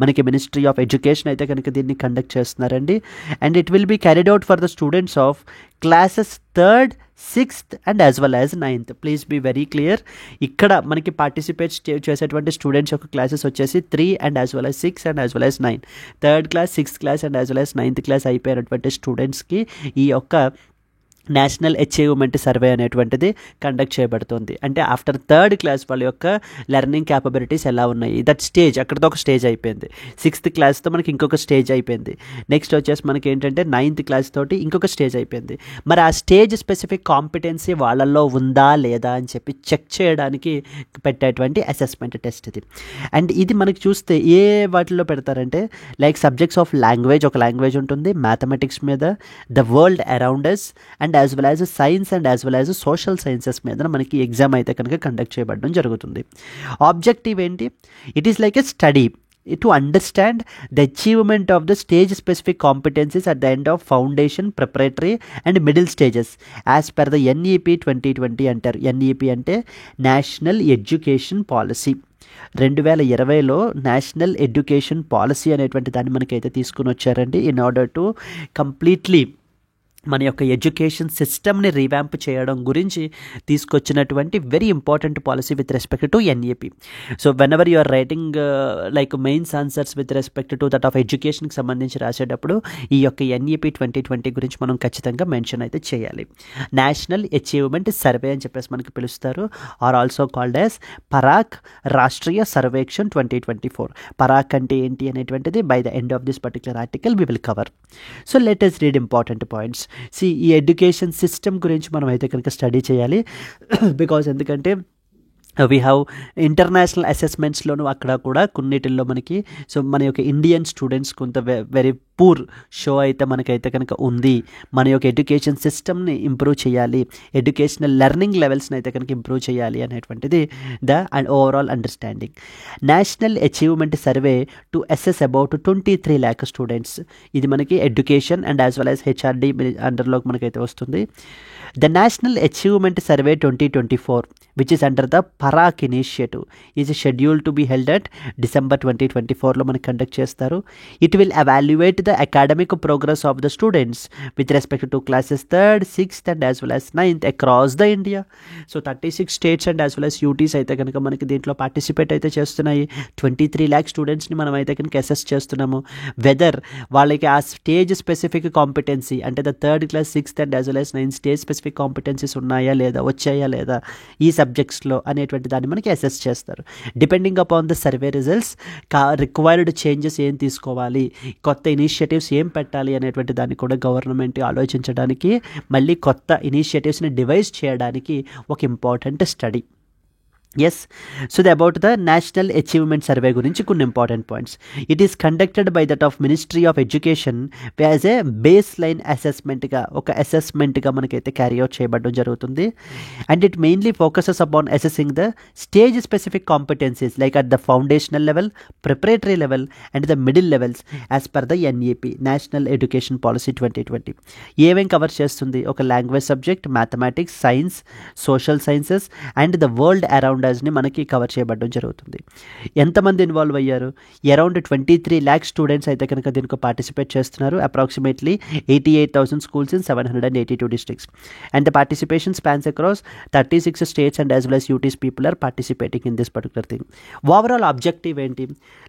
మనకి మినిస్ట్రీ ఆఫ్ ఎడ్యుకేషన్ అయితే కనుక దీన్ని కండక్ట్ చేస్తున్నారండి. And it will be carried out for the students of classes 3rd, 6th and as well as 9th. Please be very clear. ఇక్కడ మనకి పార్టిసిపేట్ చేసేటువంటి స్టూడెంట్స్ యొక్క క్లాసెస్ వచ్చేసి 3 and as well as 6 and as well as 9. 3rd class, 6th class and as well as 9th class అయిపోయినటువంటి స్టూడెంట్స్కి ఈ యొక్క national achievement survey అనేటువంటిది కండక్ట్ చేయబడుతుంది. అంటే ఆఫ్టర్ 3rd class వాళ్ళ యొక్క లెర్నింగ్ క్యాపబిలిటీస్ ఎలా ఉన్నాయి, దట్ స్టేజ్ అక్కడితో ఒక స్టేజ్ అయిపోయింది. 6th classతో మనకి ఇంకొక స్టేజ్ అయిపోయింది. నెక్స్ట్ వచ్చేసి మనకి ఏంటంటే 9th class తోటి ఇంకొక స్టేజ్ అయిపోయింది. మరి ఆ స్టేజ్ స్పెసిఫిక్ కాంపిటెన్సీ వాళ్ళల్లో ఉందా లేదా అని చెప్పి చెక్ చేయడానికి పెట్టేటువంటి అసెస్మెంట్ టెస్ట్ ఇది. అండ్ ఇది మనకి చూస్తే ఏ వాటిల్లో పెడతారంటే లైక్ సబ్జెక్ట్స్ ఆఫ్ లాంగ్వేజ్, ఒక లాంగ్వేజ్ ఉంటుంది, మ్యాథమెటిక్స్ మీద, the world around us and as well as science and as well as social sciences మీద మనకి ఎగ్జామ్ అయితే కనుక కండక్ట్ చేయబడడం జరుగుతుంది. ఆబ్జెక్టివ్ ఏంటి? It is like a study to understand the achievement of the stage specific competencies at the end of foundation, preparatory and middle stages as per the NEP 2020 అంటారు. NEP అంటే national education policy. 2020లో national education policy అనేటువంటి దాన్ని మనకైతే తీసుకుని వచ్చారండి in order to completely మన యొక్క ఎడ్యుకేషన్ సిస్టమ్ని రీవ్యాంప్ చేయడం గురించి తీసుకొచ్చినటువంటి very important policy with respect to NEP. So whenever you are writing like mains answers with respect to that of ఎడ్యుకేషన్కి సంబంధించి రాసేటప్పుడు ఈ యొక్క ఎన్ఈపీ 2020 గురించి మనం ఖచ్చితంగా మెన్షన్ అయితే చేయాలి. నేషనల్ అచీవ్మెంట్ సర్వే అని చెప్పేసి మనకి పిలుస్తారు, are also called as Parakh Rashtriya Sarvekshan 2024. Parakh అంటే ఏంటి అనేటువంటిది by the end of this particular article we will cover. So let us read important points. ఈ ఎడ్యుకేషన్ సిస్టమ్ గురించి మనం అయితే కనుక స్టడీ చేయాలి. బికాజ్ ఎందుకంటే వీ హ్యావ్ ఇంటర్నేషనల్ అసెస్మెంట్స్లోనూ అక్కడ కూడా కొన్నిటిల్లో మనకి సో మన యొక్క ఇండియన్ స్టూడెంట్స్ కొంత వెరీ పూర్ షో అయితే మనకైతే కనుక ఉంది. మన యొక్క ఎడ్యుకేషన్ సిస్టమ్ని ఇంప్రూవ్ చేయాలి, ఎడ్యుకేషనల్ లెర్నింగ్ లెవెల్స్ని అయితే కనుక ఇంప్రూవ్ చేయాలి అనేటువంటిది the and overall understanding. National achievement survey to assess about 23 lakh students. ఇది మనకి education and as well as HRD అండర్లోకి మనకైతే వస్తుంది. The national achievement survey 2024 which is under the Parakh initiative is schedule to be held at December 2024లో మనకి conduct చేస్తారు. It will evaluate the academic progress of the students with respect to classes 3rd, 6th and as well as 9th across the India. So 36 states and as well as UTs అయితే కనుక మనకి దీంట్లో participate అయితే చేస్తున్నాయి. 23 lakh స్టూడెంట్స్ని మనం అయితే కనుక అసెస్ చేస్తున్నాము. వెదర్ వాళ్ళకి ఆ స్టేజ్ స్పెసిఫిక్ కాంపిటెన్సీ అంటే the 3rd class, 6th and as well as 9th stage specific competencies ఉన్నాయా లేదా, వచ్చాయా లేదా ఈ సబ్జెక్ట్స్లో అనేటువంటి దాన్ని మనకి అసెస్ చేస్తారు. Depending upon the survey results required changes ఏం తీసుకోవాలి, కొత్త ఇనిషియేటివ్స్ ఏం పెట్టాలి అనేటువంటి దాన్ని కూడా గవర్నమెంట్ ఆలోచించడానికి, మళ్ళీ కొత్త ఇనిషియేటివ్స్ని డివైజ్ చేయడానికి ఒక important study. Yes, so about the national achievement survey గురించి కొన్ని important points. It is conducted by that of ministry of education as a baseline అసెస్మెంట్గా, ఒక అసెస్మెంట్గా మనకైతే క్యారీ అవుట్ చేయబడడం జరుగుతుంది. And it mainly focuses upon assessing the stage specific competencies like at the foundational level, preparatory level and the middle levels as per the NEP national education policy 2020. ఏమేం cover చేస్తుంది? ఒక language subject, mathematics, science, social sciences and the world around టాండాస్ని మనకి cover చేయబడడం జరుగుతుంది. ఎంతమంది involve అయ్యారు? Around 23 lakhs students అయితే కనుక దీనికి పార్టిసిపేట్ చేస్తున్నారు. Approximately 88,000 schools in 782 districts. And the participation spans across 36 states and as well as UT's people are participating in this particular thing. Overall objective ఏంటి?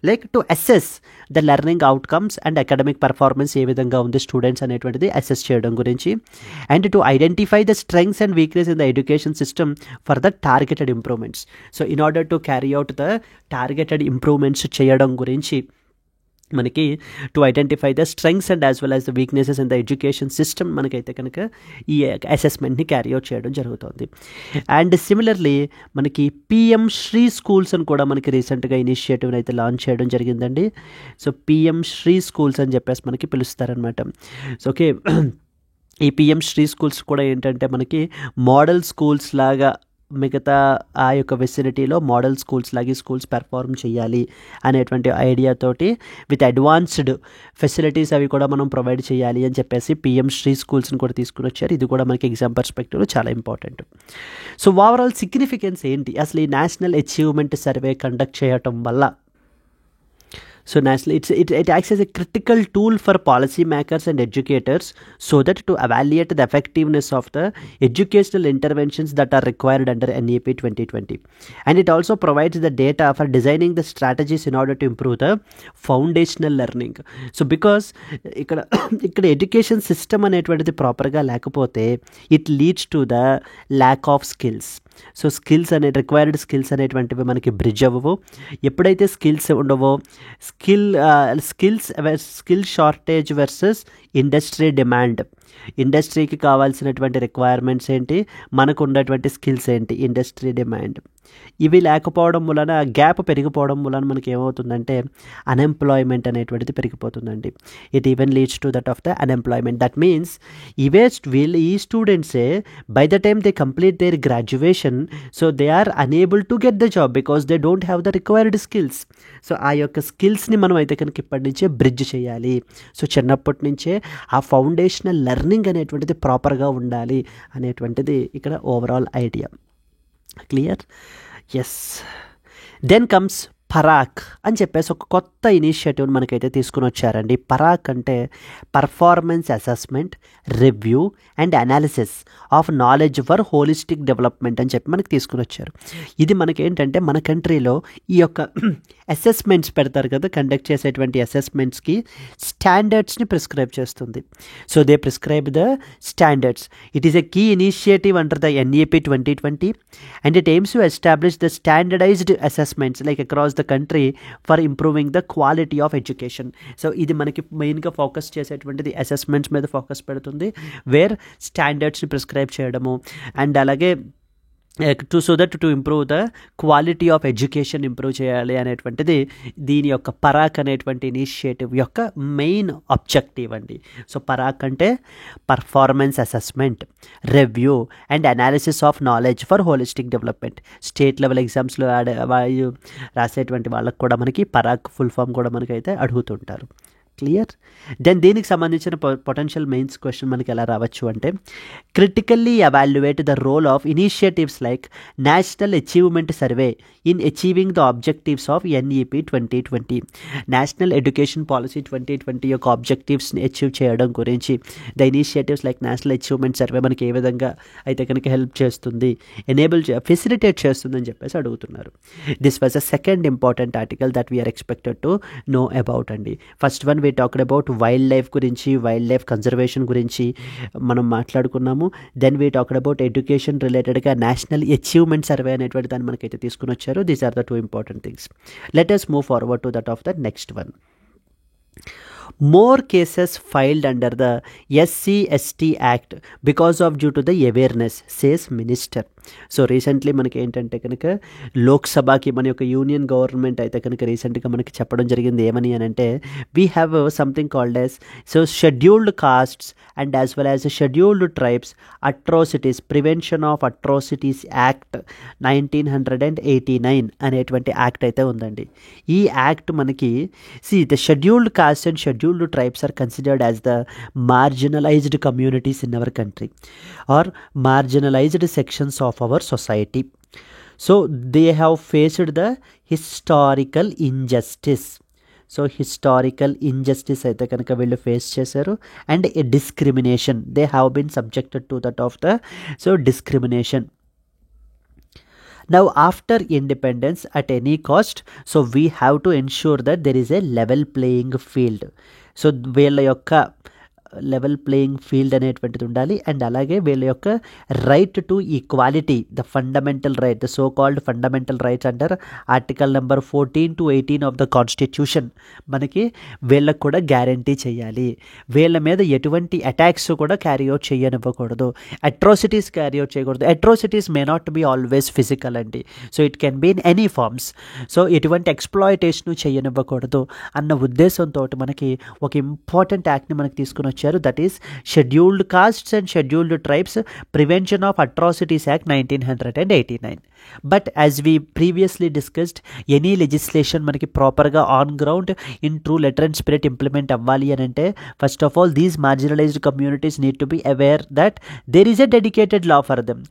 Like to assess the learning outcomes and academic performance ఏ విధంగా ఉంది students అనేటువంటిది assess చేయడం గురించి, and to identify the strengths and weakness in the education system for the targeted improvements. So in order to carry out the targeted improvements చేయడం గురించి మనకి to identify the strengths and as well as the weaknesses in the education system మనకైతే కనుక ఈ అసెస్మెంట్ని carry out చేయడం జరుగుతుంది. And similarly మనకి పిఎం శ్రీ స్కూల్స్ అని కూడా మనకి రీసెంట్గా ఇనిషియేటివ్ని అయితే లాంచ్ చేయడం జరిగిందండి. సో పిఎం శ్రీ స్కూల్స్ అని చెప్పేసి మనకి పిలుస్తారనమాట. సో ఓకే, ఈ పిఎం శ్రీ స్కూల్స్ కూడా ఏంటంటే మనకి మోడల్ స్కూల్స్ లాగా మిగతా ఆ యొక్క ఫెసిలిటీలో మోడల్ స్కూల్స్ లాగే స్కూల్స్ పెర్ఫార్మ్ చేయాలి అనేటువంటి ఐడియాతోటి విత్ అడ్వాన్స్డ్ ఫెసిలిటీస్ అవి కూడా మనం ప్రొవైడ్ చేయాలి అని చెప్పేసి పిఎం శ్రీ స్కూల్స్ని కూడా తీసుకుని వచ్చారు. ఇది కూడా మనకి ఎగ్జామ్ పర్స్పెక్టివ్లో చాలా ఇంపార్టెంట్. సో ఓవరాల్ సిగ్నిఫికెన్స్ ఏంటి అసలు ఈ నేషనల్ అచీవ్మెంట్ సర్వే కండక్ట్ చేయటం వల్ల? So nationally, it acts as a critical tool for policy makers and educators so that to evaluate the effectiveness of the educational interventions that are required under NEP 2020. And it also provides the data for designing the strategies in order to improve the foundational learning. So because ఇక్కడ education system అనేటువంటిది ప్రాపర్గా లేకపోతే it leads to the lack of skills. So skills required skills అనేటువంటివి మనకి bridge అవ్వవు. ఎప్పుడైతే skills ఉండవో skill shortage versus industry demand, ఇండస్ట్రీకి కావాల్సినటువంటి రిక్వైర్మెంట్స్ ఏంటి, మనకు ఉన్నటువంటి స్కిల్స్ ఏంటి, ఇండస్ట్రీ డిమాండ్, ఇవి లేకపోవడం వలన గ్యాప్ పెరిగిపోవడం వలన మనకి ఏమవుతుందంటే అన్ఎంప్లాయ్మెంట్ అనేటువంటిది పెరిగిపోతుందండి. It even leads to that of the unemployment. That means ఈ స్టూడెంట్సే by the time they complete their graduation, so they are unable to get the job because they don't have the required skills. So ఆ యొక్క స్కిల్స్ని మనం అయితే కనుక ఇప్పటి నుంచే బ్రిడ్జ్ చేయాలి. సో చిన్నప్పటి నుంచే ఆ ఫౌండేషనల్ లెర్నింగ్ అనేటువంటిది ప్రాపర్గా ఉండాలి అనేటువంటిది ఇక్కడ overall idea. Clear? Yes. Then comes Parakh అని చెప్పేసి ఒక కొత్త ఇనిషియేటివ్ని మనకైతే తీసుకుని వచ్చారండి. పరాక్ అంటే performance assessment, review and analysis of knowledge for holistic development అని చెప్పి మనకి తీసుకుని వచ్చారు. ఇది మనకేంటంటే మన కంట్రీలో ఈ యొక్క అసెస్మెంట్స్ పెడతారు కదా, కండక్ట్ చేసేటువంటి అసెస్మెంట్స్కి స్టాండర్డ్స్ని ప్రిస్క్రైబ్ చేస్తుంది. So they prescribe the standards. It is a key initiative under the NEP 2020 and it aims to establish the standardized assessments like across the country for improving the quality of education. So ఇది మనకి మెయిన్గా focus చేసేటువంటిది assessments మీద focus పెడుతుంది, wear స్టాండర్డ్స్ని prescribe చేయడము and అలాగే so that to improve the quality of education improve చేయాలి అనేటువంటిది దీని యొక్క పరాక్ అనేటువంటి ఇనిషియేటివ్ యొక్క మెయిన్ ఆబ్జెక్టివ్ అండి. సో పరాక్ అంటే performance assessment, review and analysis of knowledge for holistic development. State level ఎగ్జామ్స్లో రాసేటువంటి వాళ్ళకు కూడా మనకి పరాక్ ఫుల్ ఫామ్ కూడా మనకైతే అడుగుతుంటారు. క్లియర్? దెన్ దీనికి సంబంధించిన పొటెన్షియల్ మెయిన్స్ క్వశ్చన్ మనకి ఎలా రావచ్చు అంటే, critically evaluate the role of initiatives like national achievement survey in achieving the objectives of NEP 2020. National education policy 2020 యొక్క ఆబ్జెక్టివ్స్ని అచీవ్ చేయడం గురించి the initiatives like national achievement survey మనకి ఏ విధంగా అయితే కనుక హెల్ప్ చేస్తుంది, ఫెసిలిటేట్ చేస్తుంది అని చెప్పేసి అడుగుతున్నారు. This was a second important article that we are expected to know about అండి. First one we talked about wildlife గురించి, వైల్డ్ లైఫ్ కన్జర్వేషన్ గురించి మనం మాట్లాడుకున్నాము. Then we talked about education రిలేటెడ్గా నేషనల్ అచీవ్మెంట్ సర్వే అనేటువంటి దాన్ని మనకైతే తీసుకుని వచ్చారు. These are the two important things. Let us move forward to that of the next one. More cases filed under the SC/ST Act because of due to the awareness, says Minister. So recently మనకి ఏంటంటే కనుక లోక్సభకి మన యొక్క union government అయితే కనుక రీసెంట్గా మనకి చెప్పడం జరిగింది ఏమని అని అంటే, we have something called as scheduled castes and as well as scheduled tribes atrocities prevention of atrocities act 1989 అనేటువంటి యాక్ట్ అయితే ఉందండి. ఈ యాక్ట్ మనకి the scheduled caste and scheduled tribes are considered as the marginalised communities in our country or marginalised sections of our society. So they have faced the historical injustice. So historical injustice అయితే కనుక వీళ్ళు face చేశారు. And a discrimination, they have been subjected to that of the discrimination. Now after independence at any cost, so we have to ensure that there is a level playing field. So వీళ్ళ యొక్క level playing field అనేటువంటిది ఉండాలి. And అలాగే వీళ్ళ యొక్క right to equality, the fundamental right, the so called fundamental rights under article number 14 to 18 of the constitution మనకి వీళ్ళకు కూడా గ్యారంటీ చేయాలి. వీళ్ళ మీద ఎటువంటి అటాక్స్ కూడా క్యారీ అవుట్ చేయనివ్వకూడదు, అట్రాసిటీస్ క్యారీ అవుట్ చేయకూడదు. Atrocities may not be always physical అండి, so it can be in any forms. So ఎటువంటి ఎక్స్ప్లాయిటేషన్ చేయనివ్వకూడదు అన్న ఉద్దేశంతో మనకి ఒక ఇంపార్టెంట్ యాక్ట్ని మనకి తీసుకుని వచ్చారు. That is scheduled castes and scheduled tribes prevention of atrocities act 1989. But as we previously discussed, any legislation మనకి ప్రాపర్గా on ground in true letter and spirit implement అవ్వాలి అని అంటే first of all these marginalised communities need to be aware that there is a dedicated law for them.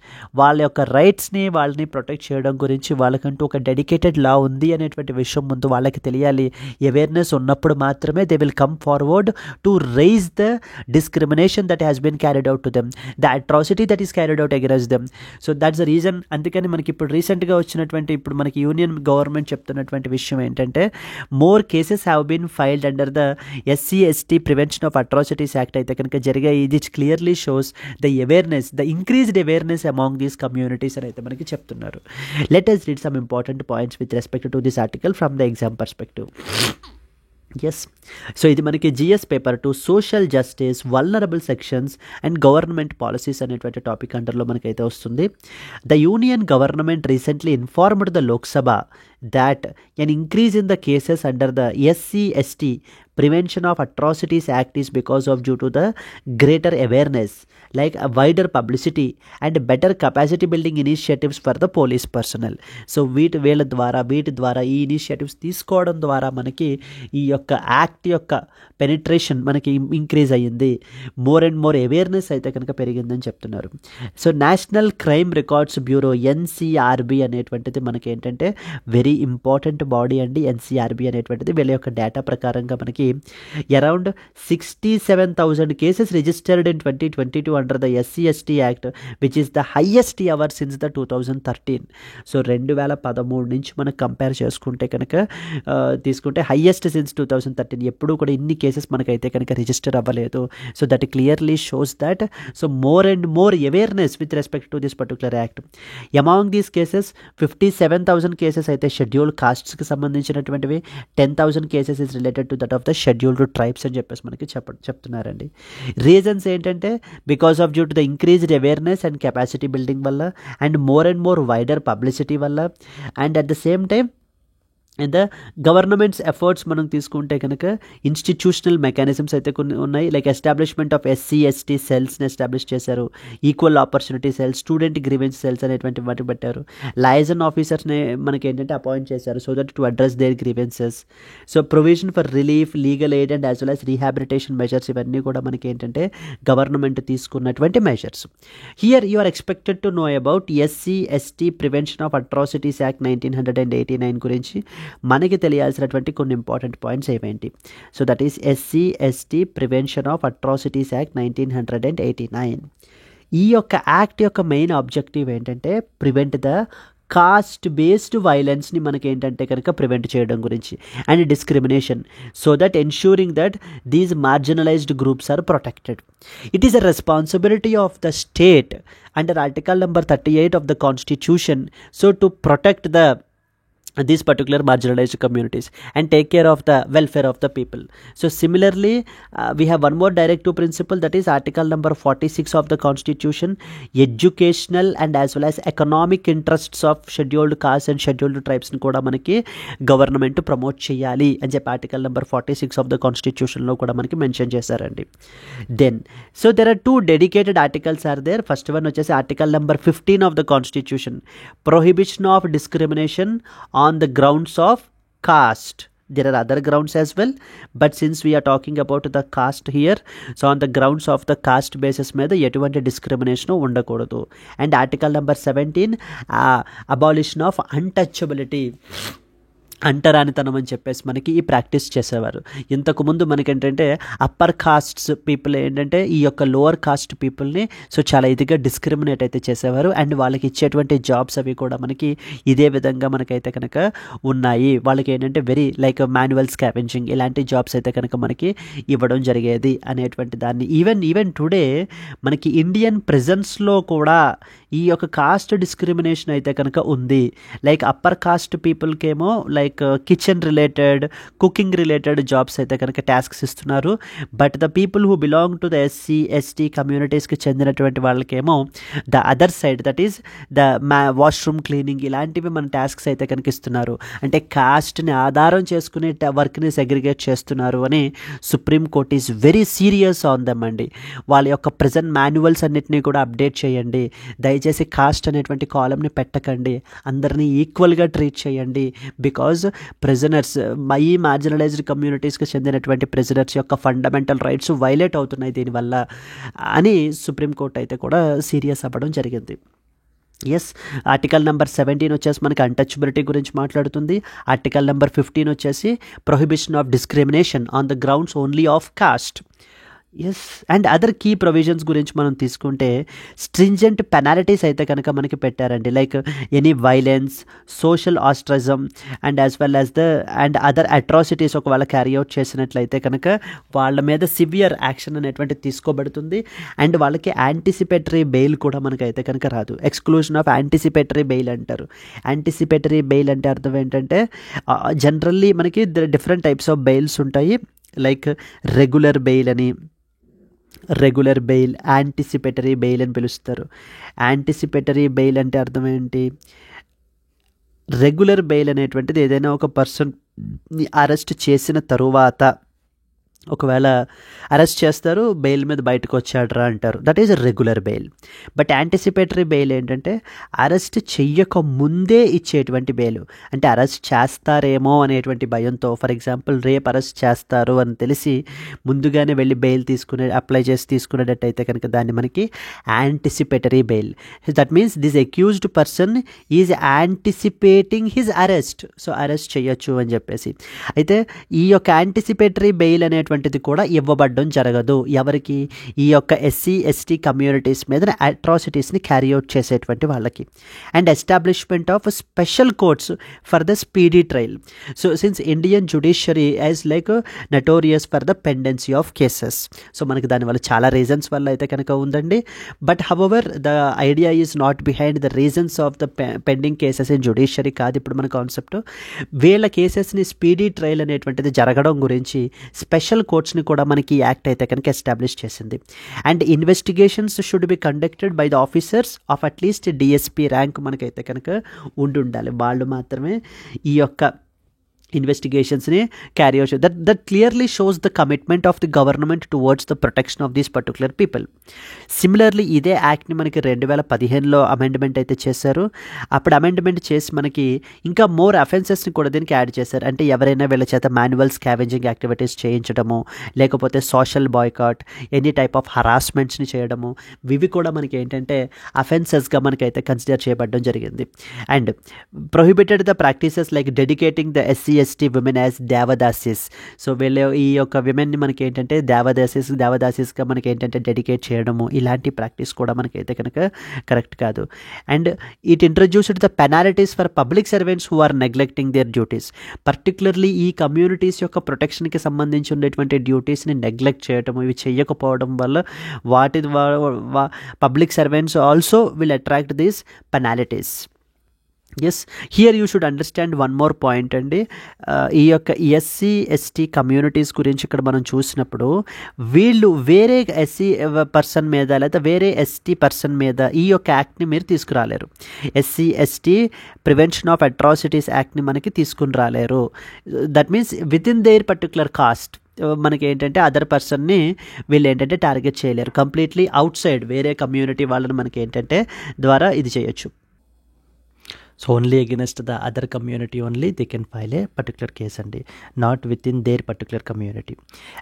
వాళ్ళ యొక్క రైట్స్ని వాళ్ళని protect చేయడం గురించి వాళ్ళకంటూ ఒక డెడికేటెడ్ లా ఉంది అనేటువంటి విషయం ముందు వాళ్ళకి తెలియాలి. అవేర్నెస్ ఉన్నప్పుడు మాత్రమే they will come forward to raise the discrimination that has been carried out to them, the atrocity that is carried out against them. So that's the reason. అందుకని మనకి ఇప్పుడు రీసెంట్గా వచ్చినటువంటి ఇప్పుడు మనకి యూనియన్ గవర్నమెంట్ చెప్తున్నటువంటి విషయం ఏంటంటే, more cases have been filed under the SC/ST prevention of atrocities act అయితే కనుక జరిగాయి. ఇది clearly shows the awareness, the increased awareness among these communities అని అయితే మనకి చెప్తున్నారు. Let us read some important points with respect to this article from the exam perspective. Yes, so ఇది మనకి GS paper 2 social justice, vulnerable sections and government policies అనేటువంటి topic అండర్లో మనకైతే వస్తుంది. The union government recently informed the Lok Sabha that an increase in the cases under the SC/ST Prevention of Atrocities Act is because of due to the greater awareness, like a wider publicity and better capacity building initiatives for the police personnel. So వీటి ద్వారా ఈ initiatives తీసుకోవడం ద్వారా మనకి ఈ యొక్క act యొక్క penetration మనకి ఇంక్రీజ్ అయ్యింది. మోర్ అండ్ మోర్ అవేర్నెస్ అయితే కనుక పెరిగిందని చెప్తున్నారు. So national crime records bureau NCRB అనేటువంటిది మనకి ఏంటంటే వెరీ ఇంపార్టెంట్ బాడీ అండి. NCRB అనేటువంటిది వీళ్ళ యొక్క డేటా ప్రకారంగా మనకి around 67,000 cases registered in 2022 under the SC/ST act which is the highest ever since the 2013. So 2013 నుంచి మనం కంపేర్ చేసుకుంటే కనుక తీసుకుంటే హైయెస్ట్ సిన్స్ 2013. ఎప్పుడూ కూడా ఇన్ని కేసెస్ మనకైతే కనుక రిజిస్టర్ అవ్వలేదు. So that clearly shows that so more and more awareness with respect to this particular act. Among these cases 57,000 cases అయితే షెడ్యూల్డ్ కాస్ట్స్కి సంబంధించినటువంటివి, 10,000 cases is related to that of the scheduled tribes అని చెప్పేసి మనకి చెప్తున్నారండి. Reasons ఏంటంటే because of due to the increased awareness and capacity building వల్ల and more wider publicity వల్ల and at the same time and the government's efforts మనం తీసుకుంటే కనుక ఇన్స్టిట్యూషనల్ మెకానిజమ్స్ అయితే కొన్ని ఉన్నాయి. లైక్ ఎస్టాబ్లిష్మెంట్ ఆఫ్ SC/ST సెల్స్ని ఎస్టాబ్లిష్ చేశారు, equal opportunity cells, student grievance cells అనేటువంటి వాటిని పెట్టారు. లైజన్ ఆఫీసర్స్ని మనకి ఏంటంటే అపాయింట్ చేశారు so that to address their grievances. So provision for relief, legal aid and as well as rehabilitation measures, ఇవన్నీ కూడా మనకి ఏంటంటే గవర్నమెంట్ తీసుకున్నటువంటి measures. Here you are expected to know about SC/ST prevention of atrocities act 1989 గురించి మనకి తెలియాల్సినటువంటి కొన్ని important points ఏవేంటి. So that is SC/ST prevention of atrocities act 1989. ఈ యొక్క యాక్ట్ యొక్క మెయిన్ ఆబ్జెక్టివ్ ఏంటంటే ప్రివెంట్ ద కాస్ట్ బేస్డ్ వైలెన్స్ని మనకి ఏంటంటే కనుక ప్రివెంట్ చేయడం గురించి and discrimination so that ensuring that these marginalized groups are protected. It is a responsibility of the state under article number 38 of the constitution so to protect the these particular marginalized communities and take care of the welfare of the people. So similarly we have one more directive principle, that is article number 46 of the constitution, educational and as well as economic interests of scheduled castes and scheduled tribes ni kuda manaki government promote cheyali అని చెప్పి article number 46 of the constitution లో కూడా మనకి mention చేశారండి. Then so there are two dedicated articles are there. First one వచ్చేసి article number 15 of the constitution, prohibition of discrimination on the grounds of caste. there are other grounds as well, but since we are talking about the caste here, so on the grounds of the caste basis మీద ఎటువంటి discrimination ఉండకూడదు. And article number 17 abolition of untouchability, అంటరానితనం అని చెప్పేసి మనకి ఈ practice చేసేవారు. ఇంతకుముందు మనకేంటంటే అప్పర్ కాస్ట్స్ పీపుల్ ఏంటంటే ఈ యొక్క లోవర్ కాస్ట్ పీపుల్ని సో చాలా ఇదిగా డిస్క్రిమినేట్ అయితే చేసేవారు. అండ్ వాళ్ళకి ఇచ్చేటువంటి జాబ్స్ అవి కూడా మనకి ఇదే విధంగా మనకైతే కనుక ఉన్నాయి. వాళ్ళకి ఏంటంటే వెరీ లైక్ మాన్యువల్ స్కావెంజింగ్ ఇలాంటి జాబ్స్ అయితే కనుక మనకి ఇవ్వడం జరిగేది అనేటువంటి దాన్ని ఈవెన్ టుడే మనకి ఇండియన్ ప్రిజన్స్లో కూడా ఈ యొక్క కాస్ట్ డిస్క్రిమినేషన్ అయితే కనుక ఉంది. లైక్ అప్పర్ కాస్ట్ పీపుల్కేమో like kitchen related, cooking related jobs అయితే కనుక టాస్క్స్ ఇస్తున్నారు. But the people who belong to the SC ST కమ్యూనిటీస్కి చెందినటువంటి వాళ్ళకేమో the other side, that is the washroom cleaning ఇలాంటివి మన టాస్క్స్ అయితే కనుక ఇస్తున్నారు. అంటే కాస్ట్ని ఆధారం చేసుకుని వర్క్ని సెగ్రిగేట్ చేస్తున్నారు అని supreme court is very serious on them అండి. వాళ్ళ యొక్క ప్రెజెంట్ మాన్యువల్స్ అన్నిటినీ కూడా అప్డేట్ చేయండి. దయచేసి కాస్ట్ అనేటువంటి కాలంని పెట్టకండి, అందరినీ ఈక్వల్గా ట్రీట్ చేయండి. బికాజ్ ప్రిజనర్స్, ఈ మార్జినలైజ్డ్ కమ్యూనిటీస్కి చెందినటువంటి ప్రిజనర్స్ యొక్క ఫండమెంటల్ రైట్స్ వైలేట్ అవుతున్నాయి దీనివల్ల అని సుప్రీంకోర్టు అయితే కూడా సీరియస్ అవ్వడం జరిగింది. ఎస్, ఆర్టికల్ నెంబర్ 17 వచ్చేసి మనకి అన్టచబిలిటీ గురించి మాట్లాడుతుంది. ఆర్టికల్ నెంబర్ 15 వచ్చేసి prohibition of discrimination on the grounds only of caste. Yes, and other key provisions గురించి మనం తీసుకుంటే స్ట్రింజెంట్ పెనాలిటీస్ అయితే కనుక మనకి పెట్టారండి. Like any violence, social ostracism and as well as and other atrocities ఒకవేళ క్యారీ అవుట్ చేసినట్లయితే కనుక వాళ్ళ మీద సివియర్ యాక్షన్ అనేటువంటి తీసుకోబడుతుంది. అండ్ వాళ్ళకి యాంటిసిపేటరీ బెయిల్ కూడా మనకైతే కనుక రాదు. ఎక్స్క్లూజన్ ఆఫ్ యాంటిసిపేటరీ బెయిల్ అంటారు. యాంటిసిపేటరీ బెయిల్ అంటే అర్థం ఏంటంటే జనరల్లీ మనకి డిఫరెంట్ టైప్స్ ఆఫ్ బెయిల్స్ ఉంటాయి. లైక్ రెగ్యులర్ బెయిల్ అని, రెగ్యులర్ బెయిల్, యాంటిసిపేటరీ బెయిల్ అని పిలుస్తారు. యాంటిసిపేటరీ బెయిల్ అంటే అర్థం ఏంటి? రెగ్యులర్ బెయిల్ అనేటువంటిది ఏదైనా ఒక పర్సన్ని అరెస్ట్ చేసిన తరువాత ఒకవేళ అరెస్ట్ చేస్తారు, బెయిల్ మీద బయటకు వచ్చాడరా అంటారు, that is regular bail. But anticipatory bail ఏంటంటే అరెస్ట్ చెయ్యక ముందే ఇచ్చేటువంటి బెయిల్. అంటే అరెస్ట్ చేస్తారేమో అనేటువంటి భయంతో, ఫర్ ఎగ్జాంపుల్ రేపు అరెస్ట్ చేస్తారు అని తెలిసి ముందుగానే వెళ్ళి బెయిల్ అప్లై చేసి తీసుకునేటట్టయితే కనుక దాన్ని మనకి anticipatory bail. That means this accused person is anticipating his arrest, so arrest చేయొచ్చు అని చెప్పేసి. అయితే ఈ యొక్క యాంటిసిపేటరీ బెయిల్ అనేటువంటి కూడా ఇవ్వబడడం జరగదు ఎవరికి? ఈ యొక్క ఎస్సీ ఎస్టీ కమ్యూనిటీస్ మీద అట్రాసిటీస్ని క్యారీ అవుట్ చేసేటువంటి వాళ్ళకి. And establishment of special courts for the speedy trial. So since Indian judiciary as like notorious for the pendency of cases. So మనకి దానివల్ల చాలా రీజన్స్ వల్ల అయితే కనుక ఉందండి. But however the idea is not behind the reasons of the pending cases in judiciary కాదు ఇప్పుడు మన కాన్సెప్ట్. వీళ్ళ కేసెస్ని స్పీడీ ట్రయల్ అనేటువంటిది జరగడం గురించి స్పెషల్ కోర్ట్స్ని కూడా మనకి యాక్ట్ అయితే కనుక ఎస్టాబ్లిష్ చేసింది. And investigations should be conducted by the officers of at least DSP rank మనకైతే కనుక ఉండాలి. వాళ్ళు మాత్రమే ఈ యొక్క ఇన్వెస్టిగేషన్స్ని carry out. That clearly shows the commitment of the government towards the protection of these particular people. Similarly ఇదే యాక్ట్ని మనకి 2015లో అమెండ్మెంట్ అయితే చేశారు. అప్పుడు అమెండ్మెంట్ చేసి మనకి ఇంకా మోర్ అఫెన్సెస్ని కూడా దీనికి యాడ్ చేశారు. అంటే ఎవరైనా వీళ్ళ చేత మాన్యువల్ స్కావెంజింగ్ యాక్టివిటీస్ చేయించడము, లేకపోతే social boycott, any type of హరాస్మెంట్స్ని చేయడము, ఇవి కూడా మనకి ఏంటంటే అఫెన్సెస్గా మనకైతే కన్సిడర్ చేయబడడం జరిగింది. And prohibited the practices like dedicating the SC ST women as devadasis. So వీళ్ళ ఈ యొక్క విమెన్ని మనకి ఏంటంటే దేవదాసిస్గా మనకి ఏంటంటే డెడికేట్ చేయడము, ఇలాంటి ప్రాక్టీస్ కూడా మనకైతే కనుక కరెక్ట్ కాదు. And it introduced the penalties for public servants who are neglecting their duties. Particularly ఈ కమ్యూనిటీస్ యొక్క ప్రొటెక్షన్కి సంబంధించి ఉండేటువంటి డ్యూటీస్ని నెగ్లెక్ట్ చేయడము, ఇవి చేయకపోవడం వల్ల వాటి public servants also will attract these penalties. Yes, here you should understand one more point అండి. ఈ యొక్క ఎస్సీ ఎస్టీ కమ్యూనిటీస్ గురించి ఇక్కడ మనం చూసినప్పుడు వీళ్ళు వేరే ఎస్సీ పర్సన్ మీద లేదా వేరే ఎస్టీ పర్సన్ మీద ఈ యొక్క యాక్ట్ని మీరు తీసుకురాలేరు. SC ST prevention of atrocities యాక్ట్ని మనకి తీసుకుని రాలేరు. That means within their particular caste మనకి ఏంటంటే అదర్ పర్సన్ని వీళ్ళు ఏంటంటే టార్గెట్ చేయలేరు. కంప్లీట్లీ అవుట్ సైడ్ వేరే కమ్యూనిటీ వాళ్ళని మనకి ఏంటంటే ద్వారా ఇది చేయొచ్చు. So only against the other community only they can file a particular case అండి, not within their particular community.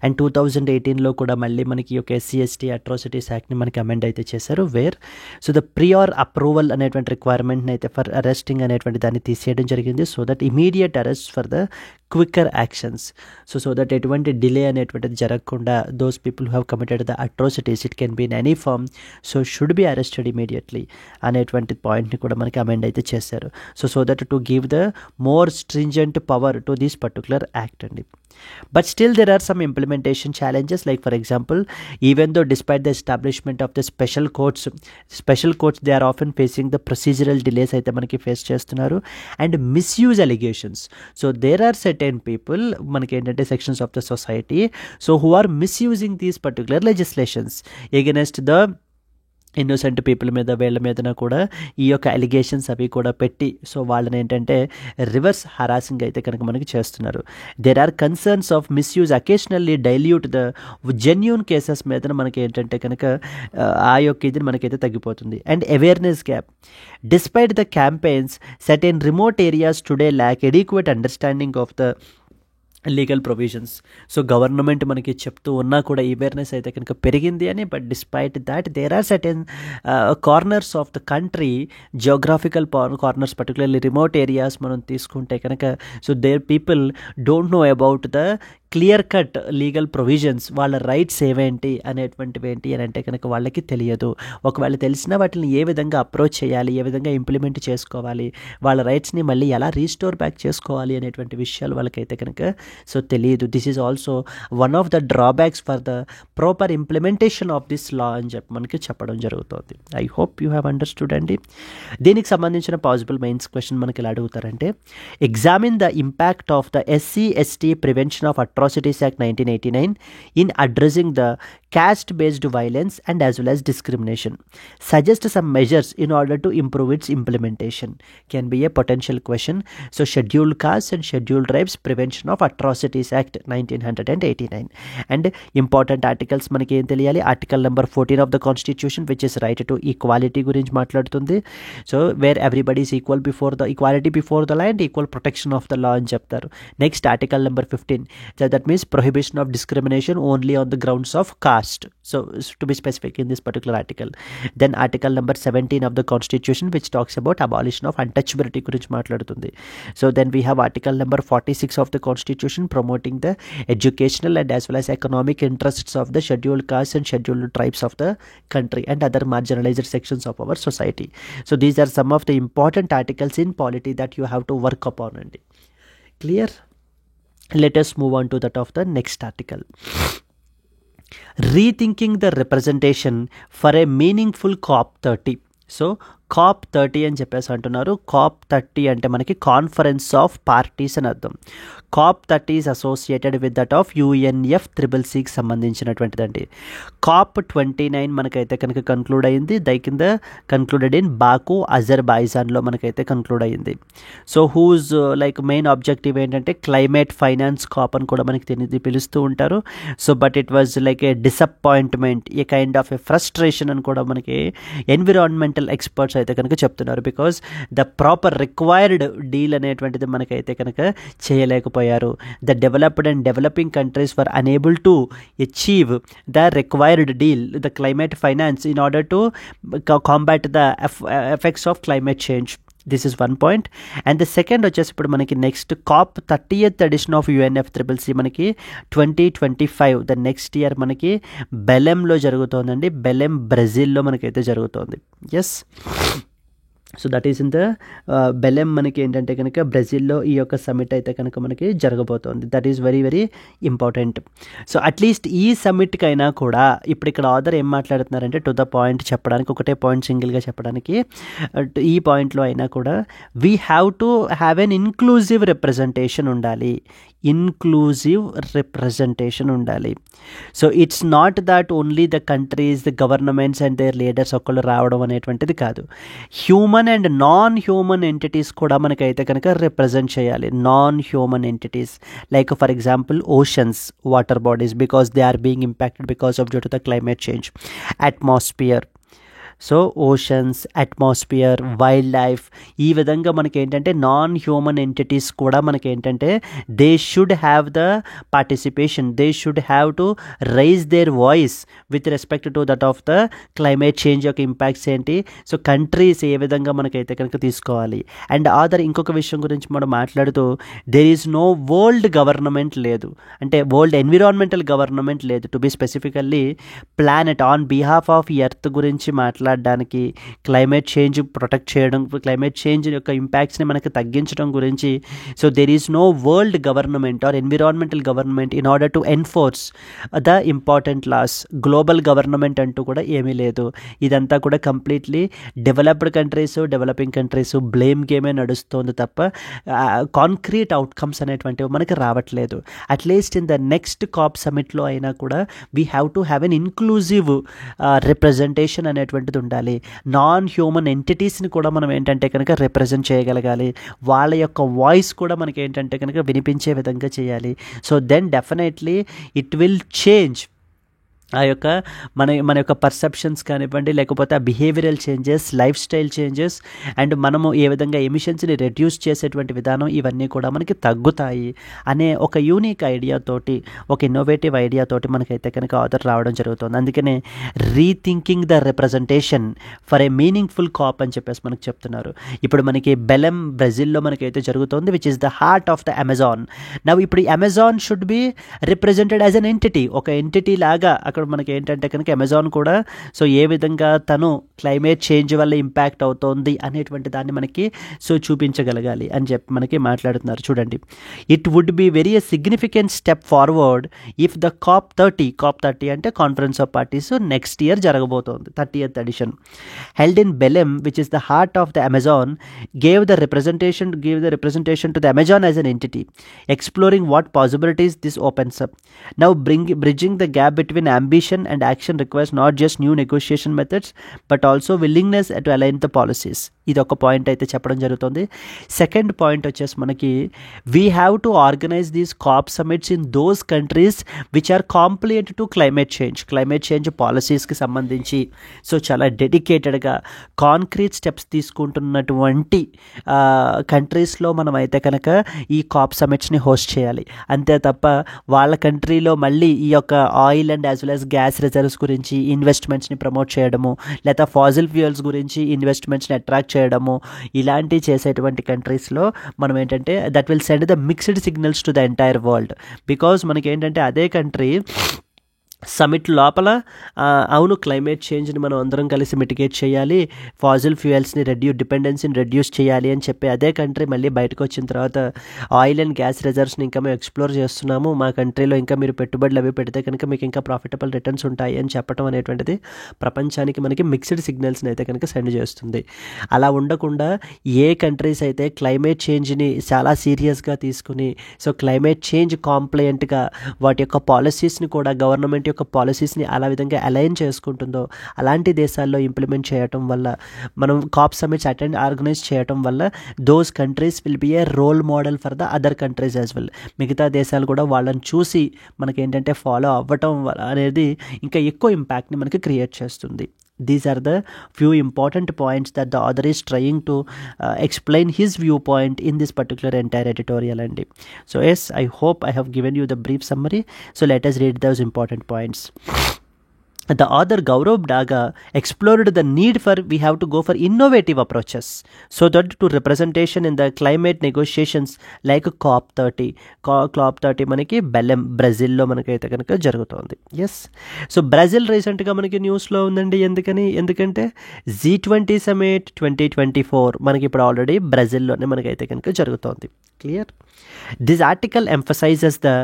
And 2018లో కూడా మళ్ళీ మనకి ఒక SC/ST అట్రాసిటీస్ యాక్ట్ని మనకి అమెండ్ అయితే చేశారు, where so the prior approval అనేటువంటి రిక్వైర్మెంట్ని అయితే ఫర్ అరెస్టింగ్ అనేటువంటి దాన్ని తీసేయడం జరిగింది, so that immediate arrest for the quicker actions. So that ఎటువంటి డిలే అనేటువంటిది జరగకుండా those people who have committed the atrocities, it can be in any form, so should be arrested immediately అనేటువంటి పాయింట్ని కూడా మనకి అమెండ్ అయితే చేశారు. So that to give the more stringent power to this particular act అండి. But still there are some implementation challenges, like for example, even though despite the establishment of the special courts they are often facing the procedural delays అయితే మనకి face చేస్తున్నారు, and misuse allegations. So there are certain people మనకి ఏంటంటే sections of the society so who are misusing these particular legislations against the innocent people మీద వీళ్ళ మీదన కూడా ఈ యొక్క అలిగేషన్స్ అవి కూడా పెట్టి సో వాళ్ళని ఏంటంటే రివర్స్ హరాసింగ్ అయితే కనుక మనకి చేస్తున్నారు. There are concerns of misuse occasionally dilute the genuine cases మీద మనకి ఏంటంటే కనుక ఆ యొక్క ఇది మనకైతే తగ్గిపోతుంది. And awareness gap, despite the campaigns certain remote areas today lack adequate understanding of the legal provisions. So government మనకి చెప్తూ ఉన్నా కూడా అవేర్నెస్ అయితే కనుక పెరిగింది అని, but despite that there are certain corners of the country, geographical corners particularly remote areas మనం తీసుకుంటే కనుక so there people don't know about the clear cut legal provisions, వాళ్ళ రైట్స్ ఏవేంటి అనేటువంటివి ఏంటి అని అంటే కనుక వాళ్ళకి తెలియదు. ఒకవేళ తెలిసినా వాటిని ఏ విధంగా అప్రోచ్ చేయాలి, ఏ విధంగా ఇంప్లిమెంట్ చేసుకోవాలి, వాళ్ళ రైట్స్ని మళ్ళీ ఎలా రీస్టోర్ బ్యాక్ చేసుకోవాలి అనేటువంటి విషయాలు వాళ్ళకైతే కనుక సో తెలియదు. This is also one of the drawbacks for the proper implementation of this law అని చెప్పి మనకి చెప్పడం జరుగుతుంది. I hope you have understood అండి. దీనికి సంబంధించిన పాసిబుల్ మెయిన్స్ క్వశ్చన్ మనకి ఎలా అడుగుతారంటే, examine the impact of the SC/ST prevention of Atrocities Act 1989 in addressing the caste-based violence and as well as discrimination. Suggest some measures in order to improve its implementation. Can be a potential question. So Scheduled Castes and Scheduled Tribes Prevention of Atrocities Act 1989. And important articles మనకి ఏం తెలియాలి, article number 14 of the Constitution which is right to equality గురించి మాట్లాడుతుంది. So where everybody is equal before the equality before the law and equal protection of the law అని చెప్తారు. Next article number 15, so that means prohibition of discrimination only on the grounds of caste, so to be specific in this particular article. Then article number 17 of the Constitution which talks about abolition of untouchability గురించి మాట్లాడుతుంది. So then we have article number 46 of the Constitution promoting the educational and as well as economic interests of the scheduled castes and scheduled tribes of the country and other marginalized sections of our society. So these are some of the important articles in polity that you have to work upon and clear. Let us move on to that of the next article. Rethinking the representation for a meaningful COP30. So COP30 అని చెప్పేసి అంటున్నారు. COP30 అంటే మనకి conference of parties అని అర్థం. COP30 is associated with that of UNFCCCకి సంబంధించినటువంటిదండి. COP29 మనకైతే కనుక కన్క్లూడ్ అయింది, కింద కన్క్లూడెడ్ ఇన్ బాకు అజర్బైజాన్లో మనకైతే కన్క్లూడ్ అయింది. So whose like main objective ఏంటంటే క్లైమేట్ ఫైనాన్స్ కాప్ అని కూడా మనకి పిలుస్తూ ఉంటారు. So but it was like a disappointment, a kind of a frustration అని కూడా మనకి ఎన్విరాన్మెంటల్ ఎక్స్పర్ట్స్ అయితే కనుక చెప్తున్నారు. Because the proper required deal అనేటువంటిది మనకైతే కనుక చేయలేకపోయారు. The developed and developing countries were unable to achieve the required deal, the climate finance in order to combat the effects of climate change. This is one point. And the second వచ్చేసి ఇప్పుడు మనకి next COP30th edition of UNFCCC మనకి 2025 the next year మనకి బెలెంలో జరుగుతోందండి. బెలెం బ్రెజిల్లో మనకైతే జరుగుతోంది. Yes, so that is in the Belem మనకి ఏంటంటే కనుక బ్రెజిల్లో ఈ యొక్క సమిట్ అయితే కనుక మనకి జరగబోతోంది. That is very very important. So at least ఈ సమిట్కైనా కూడా ఇప్పుడు ఇక్కడ ఆథర్ ఏం మాట్లాడుతున్నారంటే టు ద పాయింట్ చెప్పడానికి, ఒకటే పాయింట్ సింగిల్గా చెప్పడానికి, ఈ పాయింట్లో అయినా కూడా we have to have an inclusive representation ఉండాలి. ఇన్క్లూజివ్ రిప్రజెంటేషన్ ఉండాలి. So it's not that only the countries, the governments and their leaders ఒకళ్ళు రావడం అనేటువంటిది కాదు. Human and non human entities కూడా మనకైతే కనుక రిప్రజెంట్ చేయాలి. Non human entities like for example oceans, water bodies, because they are being impacted because of due to the climate change. Atmosphere. So oceans, atmosphere, wildlife, ఈ విధంగా మనకి ఏంటంటే non human entities కూడా మనకి ఏంటంటే they should have the participation, they should have to raise their voice with respect to that of the climate change యొక్క impacts ఏంటి. So countries ఏ విధంగా మనకైతే కనుక తీసుకోవాలి. అండ్ ఇంకొక విషయం గురించి మనం మాట్లాడుతూ there is no world government లేదు, అంటే వరల్డ్ ఎన్విరాన్మెంటల్ గవర్నమెంట్ లేదు, to be specifically planet on behalf of earth గురించి మాట్లాడడానికి, క్లైమేట్ చేంజ్ ప్రొటెక్ట్ చేయడం, క్లైమేట్ చేంజ్ యొక్క ఇంపాక్ట్స్ని మనకి తగ్గించడం గురించి. So there is no world government or environmental government in order to enforce the important laws. Global government అంటూ కూడా ఏమీ లేదు. ఇదంతా కూడా completely developed countries, developing countries blame గేమే నడుస్తుంది తప్ప కాంక్రీట్ అవుట్కమ్స్ అనేటువంటివి మనకి రావట్లేదు. At least in the next COP సమిట్లో అయినా కూడా we have to have an inclusive representation అనేటువంటిది ఉండాలి. నాన్ హ్యూమన్ ఎంటిటీస్ని కూడా మనం ఏంటంటే కనుక రిప్రజెంట్ చేయగలగాలి. వాళ్ళ యొక్క వాయిస్ కూడా మనకి ఏంటంటే కనుక వినిపించే విధంగా చేయాలి. So then definitely it will change ఆ యొక్క మన యొక్క పర్సెప్షన్స్ కానివ్వండి, లేకపోతే ఆ behavioural changes, lifestyle changes, and మనము ఏ విధంగా ఎమిషన్స్ని రెడ్యూస్ చేసేటువంటి విధానం, ఇవన్నీ కూడా మనకి తగ్గుతాయి అనే ఒక యూనిక్ ఐడియాతోటి, ఒక ఇన్నోవేటివ్ ఐడియాతోటి మనకైతే కనుక ఆథర్ రావడం జరుగుతుంది. అందుకనే rethinking the representation for a meaningful COP అని చెప్పేసి మనకు చెప్తున్నారు. ఇప్పుడు మనకి బెలెమ్ బ్రెజిల్లో మనకైతే జరుగుతుంది, which is the heart of the Amazon. Now ఇప్పుడు Amazon should be represented as an entity, ఒక ఎంటిటీ లాగా అక్కడ మనకి ఏంటంటే కనుక అమెజాన్ కూడా సో ఏ విధంగా తను క్లైమేట్ చేంజ్ వల్ల ఇంపాక్ట్ అవుతోంది అనేటువంటి దాన్ని మనకి సో చూపించగలగాలి అని చెప్పి మనకి మాట్లాడుతున్నారు. చూడండి, it would be very significant step forward if the COP 30 అంటే conference of parties next year జరగబోతోంది, 30th edition, held in Belem which is the heart of the Amazon, gave the representation to the Amazon as an entity, exploring what possibilities this opens up. Now bridging the gap between ambition and action requires not just new negotiation methods but also willingness to align the policies. ఇది ఒక point అయితే చెప్పడం జరుగుతుంది. Second point వచ్చేసి మనకి we have to organize these COP summits in those countries which are compliant to climate change పాలసీస్కి సంబంధించి so చాలా డెడికేటెడ్గా కాంక్రీట్ స్టెప్స్ తీసుకుంటున్నటువంటి కంట్రీస్లో మనం అయితే కనుక ఈ కాప్ సమిట్స్ని హోస్ట్ చేయాలి. అంతే తప్ప వాళ్ళ కంట్రీలో మళ్ళీ ఈ యొక్క oil and as well as gas reserves గురించి ఇన్వెస్ట్మెంట్స్ని ప్రమోట్ చేయడము, లేదా ఫాజిల్ ఫ్యూయల్స్ గురించి ఇన్వెస్ట్మెంట్స్ని అట్రాక్ట్ చేయడము, ఇలాంటివి చేసేటువంటి కంట్రీస్లో మనం ఏంటంటే that will send the mixed signals to the entire world. Because మనకి ఏంటంటే అదే కంట్రీ సమిట్ లోపల అవును క్లైమేట్ చేంజ్ని మనం అందరం కలిసి మిటిగేట్ చేయాలి, ఫాజిల్ ఫ్యూయల్స్ని డిపెండెన్సీని రెడ్యూస్ చేయాలి అని చెప్పి అదే కంట్రీ మళ్ళీ బయటకు వచ్చిన తర్వాత ఆయిల్ అండ్ గ్యాస్ రిజర్వ్స్ని ఇంకా మేము ఎక్స్ప్లోర్ చేస్తున్నాము, మా కంట్రీలో ఇంకా మీరు పెట్టుబడులు అవి పెడితే కనుక మీకు ఇంకా ప్రాఫిటబుల్ రిటర్న్స్ ఉంటాయి అని చెప్పడం అనేటువంటిది ప్రపంచానికి మనకి మిక్స్డ్ సిగ్నల్స్ని అయితే కనుక సెండ్ చేస్తుంది. అలా ఉండకుండా ఏ కంట్రీస్ అయితే క్లైమేట్ చేంజ్ని చాలా సీరియస్గా తీసుకుని సో క్లైమేట్ చేంజ్ కాంప్లైంట్గా వాటి యొక్క పాలసీస్ని కూడా గవర్నమెంట్ యొక్క పాలసీస్ని అలా విధంగా అలైన్ చేసుకుంటుందో అలాంటి దేశాల్లో ఇంప్లిమెంట్ చేయటం వల్ల, మనం కాప్ సమిట్స్ ఆర్గనైజ్ చేయటం వల్ల those countries will be a role model for the other countries as well. మిగతా దేశాలు కూడా వాళ్ళని చూసి మనకి ఏంటంటే ఫాలో అవ్వటం అనేది ఇంకా ఎక్కువ ఇంపాక్ట్ని మనకి క్రియేట్ చేస్తుంది. These are the few important points that the author is trying to explain his viewpoint in this particular entire editorial. And so yes, I hope I have given you the brief summary. So let us read those important points. The author Gaurav Daga explored the need for we have to go for innovative approaches so that to representation in the climate negotiations like COP30 మనకి Belém బ్రెజిల్లో మనకైతే కనుక జరుగుతుంది. Yes, so Brazil రీసెంట్గా మనకి న్యూస్లో ఉందండి. ఎందుకంటే G20 సమిట్ 2024 మనకి ఇప్పుడు ఆల్రెడీ బ్రెజిల్లోనే మనకైతే కనుక జరుగుతోంది. Clear? This article emphasizes the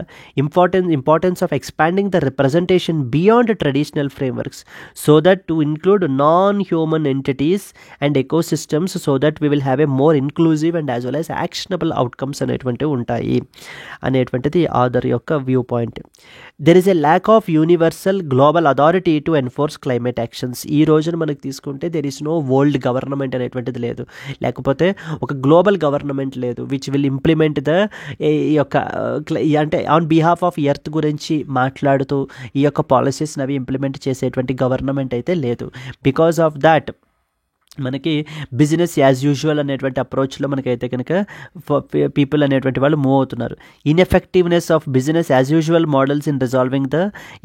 importance of expanding the representation beyond traditional frameworks so that to include non-human entities and ecosystems so that we will have a more inclusive and as well as actionable outcomes అనేటువంటివి ఉంటాయి అనేటువంటిది author యొక్క view point. There is a lack of universal global authority to enforce climate actions. ఈ రోజున మనకు తీసుకుంటే there is no world government అనేటువంటిది లేదు, లేకపోతే ఒక గ్లోబల్ గవర్నమెంట్ లేదు which will implement the ఈ యొక్క అంటే ఆన్ బిహాఫ్ ఆఫ్ ఎర్త్ గురించి మాట్లాడుతూ ఈ యొక్క పాలసీస్ని అవి ఇంప్లిమెంట్ చేసేటువంటి గవర్నమెంట్ అయితే లేదు. బికాస్ ఆఫ్ దాట్ మనకి బిజినెస్ యాజ్ యూజువల్ అనేటువంటి అప్రోచ్లో మనకైతే కనుక పీపుల్ అనేటువంటి వాళ్ళు మూవ్ అవుతున్నారు. Ineffectiveness of business as usual models in resolving the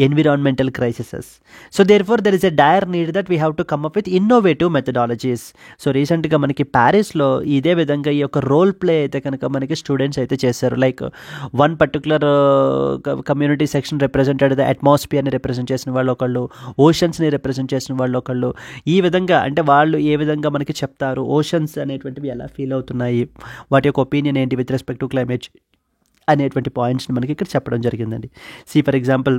environmental crises. So therefore there is a dire need that we have to come up with innovative methodologies. So రీసెంట్గా మనకి ప్యారిస్లో ఇదే విధంగా ఈ యొక్క role play అయితే కనుక మనకి students అయితే చేశారు. Like one particular community section represented the అట్మాస్ఫియర్ని రిప్రజెంట్ చేసిన వాళ్ళు ఒకళ్ళు, ఓషన్స్ని రిప్రజెంట్ చేసిన వాళ్ళు ఒకళ్ళు. ఈ విధంగా అంటే వాళ్ళు ఏ విధంగా మనకి చెప్తారు ఓషన్స్ అనేటువంటివి ఎలా ఫీల్ అవుతున్నాయి, వాటి యొక్క ఒపీనియన్ ఏంటి విత్ రెస్పెక్ట్ టు క్లైమేట్ అనేటువంటి పాయింట్స్ని మనకి ఇక్కడ చెప్పడం జరిగిందండి. For example